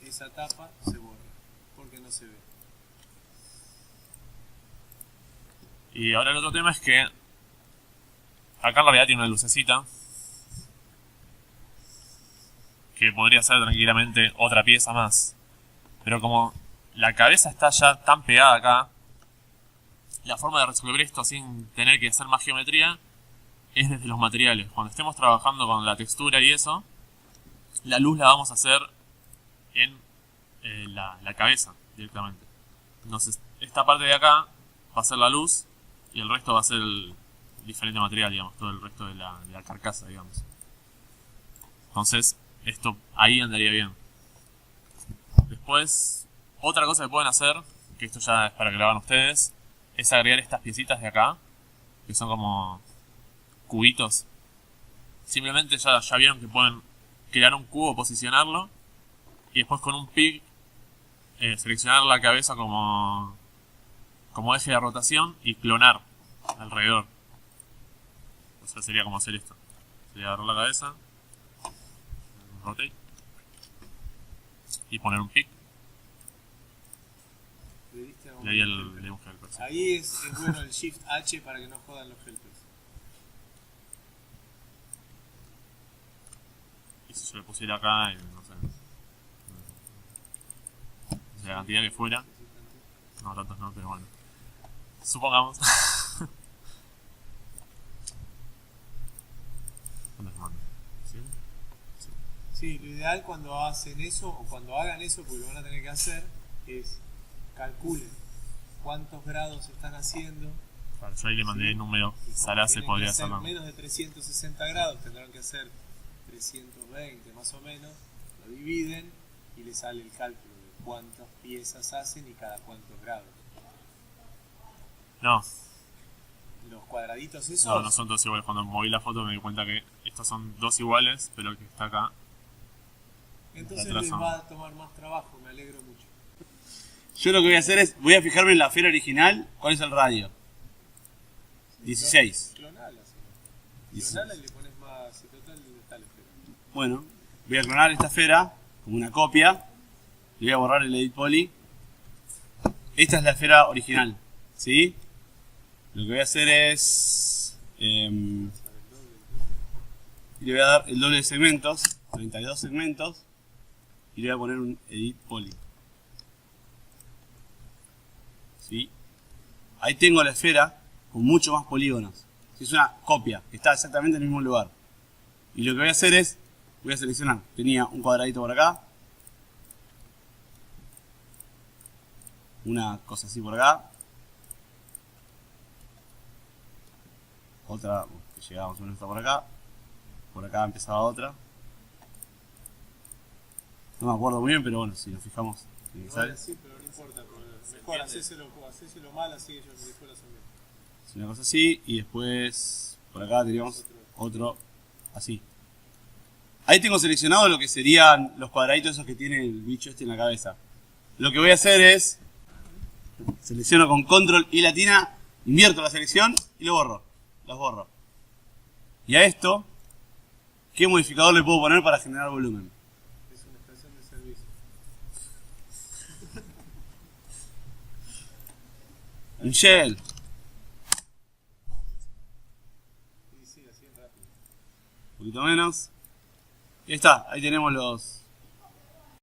Speaker 1: Esa tapa se borra porque no se ve.
Speaker 2: Y ahora el otro tema es que acá en realidad tiene una lucecita que podría ser tranquilamente otra pieza más. Pero como la cabeza está ya tan pegada acá, la forma de resolver esto sin tener que hacer más geometría es desde los materiales. Cuando estemos trabajando con la textura y eso, la luz la vamos a hacer en la cabeza directamente. Entonces, esta parte de acá va a ser la luz y el resto va a ser el diferente material, digamos, todo el resto de la carcasa, digamos. Entonces, esto ahí andaría bien. Después, otra cosa que pueden hacer, que esto ya es para que lo hagan ustedes, es agregar estas piecitas de acá, que son como cubitos. simplemente ya vieron que pueden crear un cubo, posicionarlo y después con un pick seleccionar la cabeza como eje de rotación y clonar alrededor. O sea, sería como hacer esto. Sería agarrar la cabeza, rotate y poner un pick. Y ahí le busca el personaje.
Speaker 1: Ahí es bueno el Shift H para que no jodan los helpers.
Speaker 2: Y si yo le pusiera acá, no sé, la cantidad que fuera. No, tantos no, pero bueno. Supongamos. ¿Cuántos mandan? ¿100?
Speaker 1: Sí, lo ideal cuando hacen eso, o cuando hagan eso, porque lo van a tener que hacer, es calculen cuántos grados están haciendo.
Speaker 2: Claro, yo ahí le mandé el número.
Speaker 1: Y como
Speaker 2: Sarase
Speaker 1: tienen
Speaker 2: podría
Speaker 1: que hacer
Speaker 2: hacerlo.
Speaker 1: menos de 360 grados, tendrán que hacer 320 más o menos, lo dividen y les sale el cálculo de cuántas piezas hacen y cada cuántos grados.
Speaker 2: No,
Speaker 1: Los cuadraditos esos,
Speaker 2: no son todos iguales. Cuando moví la foto me di cuenta que estos son dos iguales, pero el que está acá.
Speaker 1: entonces
Speaker 2: atrás
Speaker 1: les
Speaker 2: son-
Speaker 1: va a tomar más trabajo, me alegro mucho.
Speaker 3: Yo lo que voy a hacer es, voy a fijarme en la esfera original, ¿cuál es el radio? 16.
Speaker 1: Clonala, si no.
Speaker 3: 16.
Speaker 1: Clonala y le pones más, si total está la esfera.
Speaker 3: Bueno, voy a clonar esta esfera como una copia. Le voy a borrar el edit poly. Esta es la esfera original, ¿sí? Lo que voy a hacer es... le voy a dar el doble de segmentos, 32 segmentos. Y le voy a poner un edit poly. ¿Sí? Ahí tengo la esfera con mucho más polígonos. Es una copia, que está exactamente en el mismo lugar. Y lo que voy a hacer es, voy a seleccionar, tenía un cuadradito por acá, una cosa así por acá, otra que llegaba más o menos hasta por acá empezaba otra. No me acuerdo muy bien, pero bueno, si nos fijamos, tiene que
Speaker 1: Igual
Speaker 3: salir.
Speaker 1: sí, pero no importa, mejor hacéselo mal, así ellos después lo hacen bien.
Speaker 3: Es una cosa así, y después por acá teníamos otro así. Ahí tengo seleccionado lo que serían los cuadraditos esos que tiene el bicho este en la cabeza. Lo que voy a hacer es, selecciono con control y latina, invierto la selección y lo borro. Los borro. Y a esto, ¿qué modificador le puedo poner para generar volumen?
Speaker 1: Es una estación de servicio.
Speaker 3: Un shell.
Speaker 1: Sí, así es rápido.
Speaker 3: Un poquito menos. Y ahí está, ahí tenemos los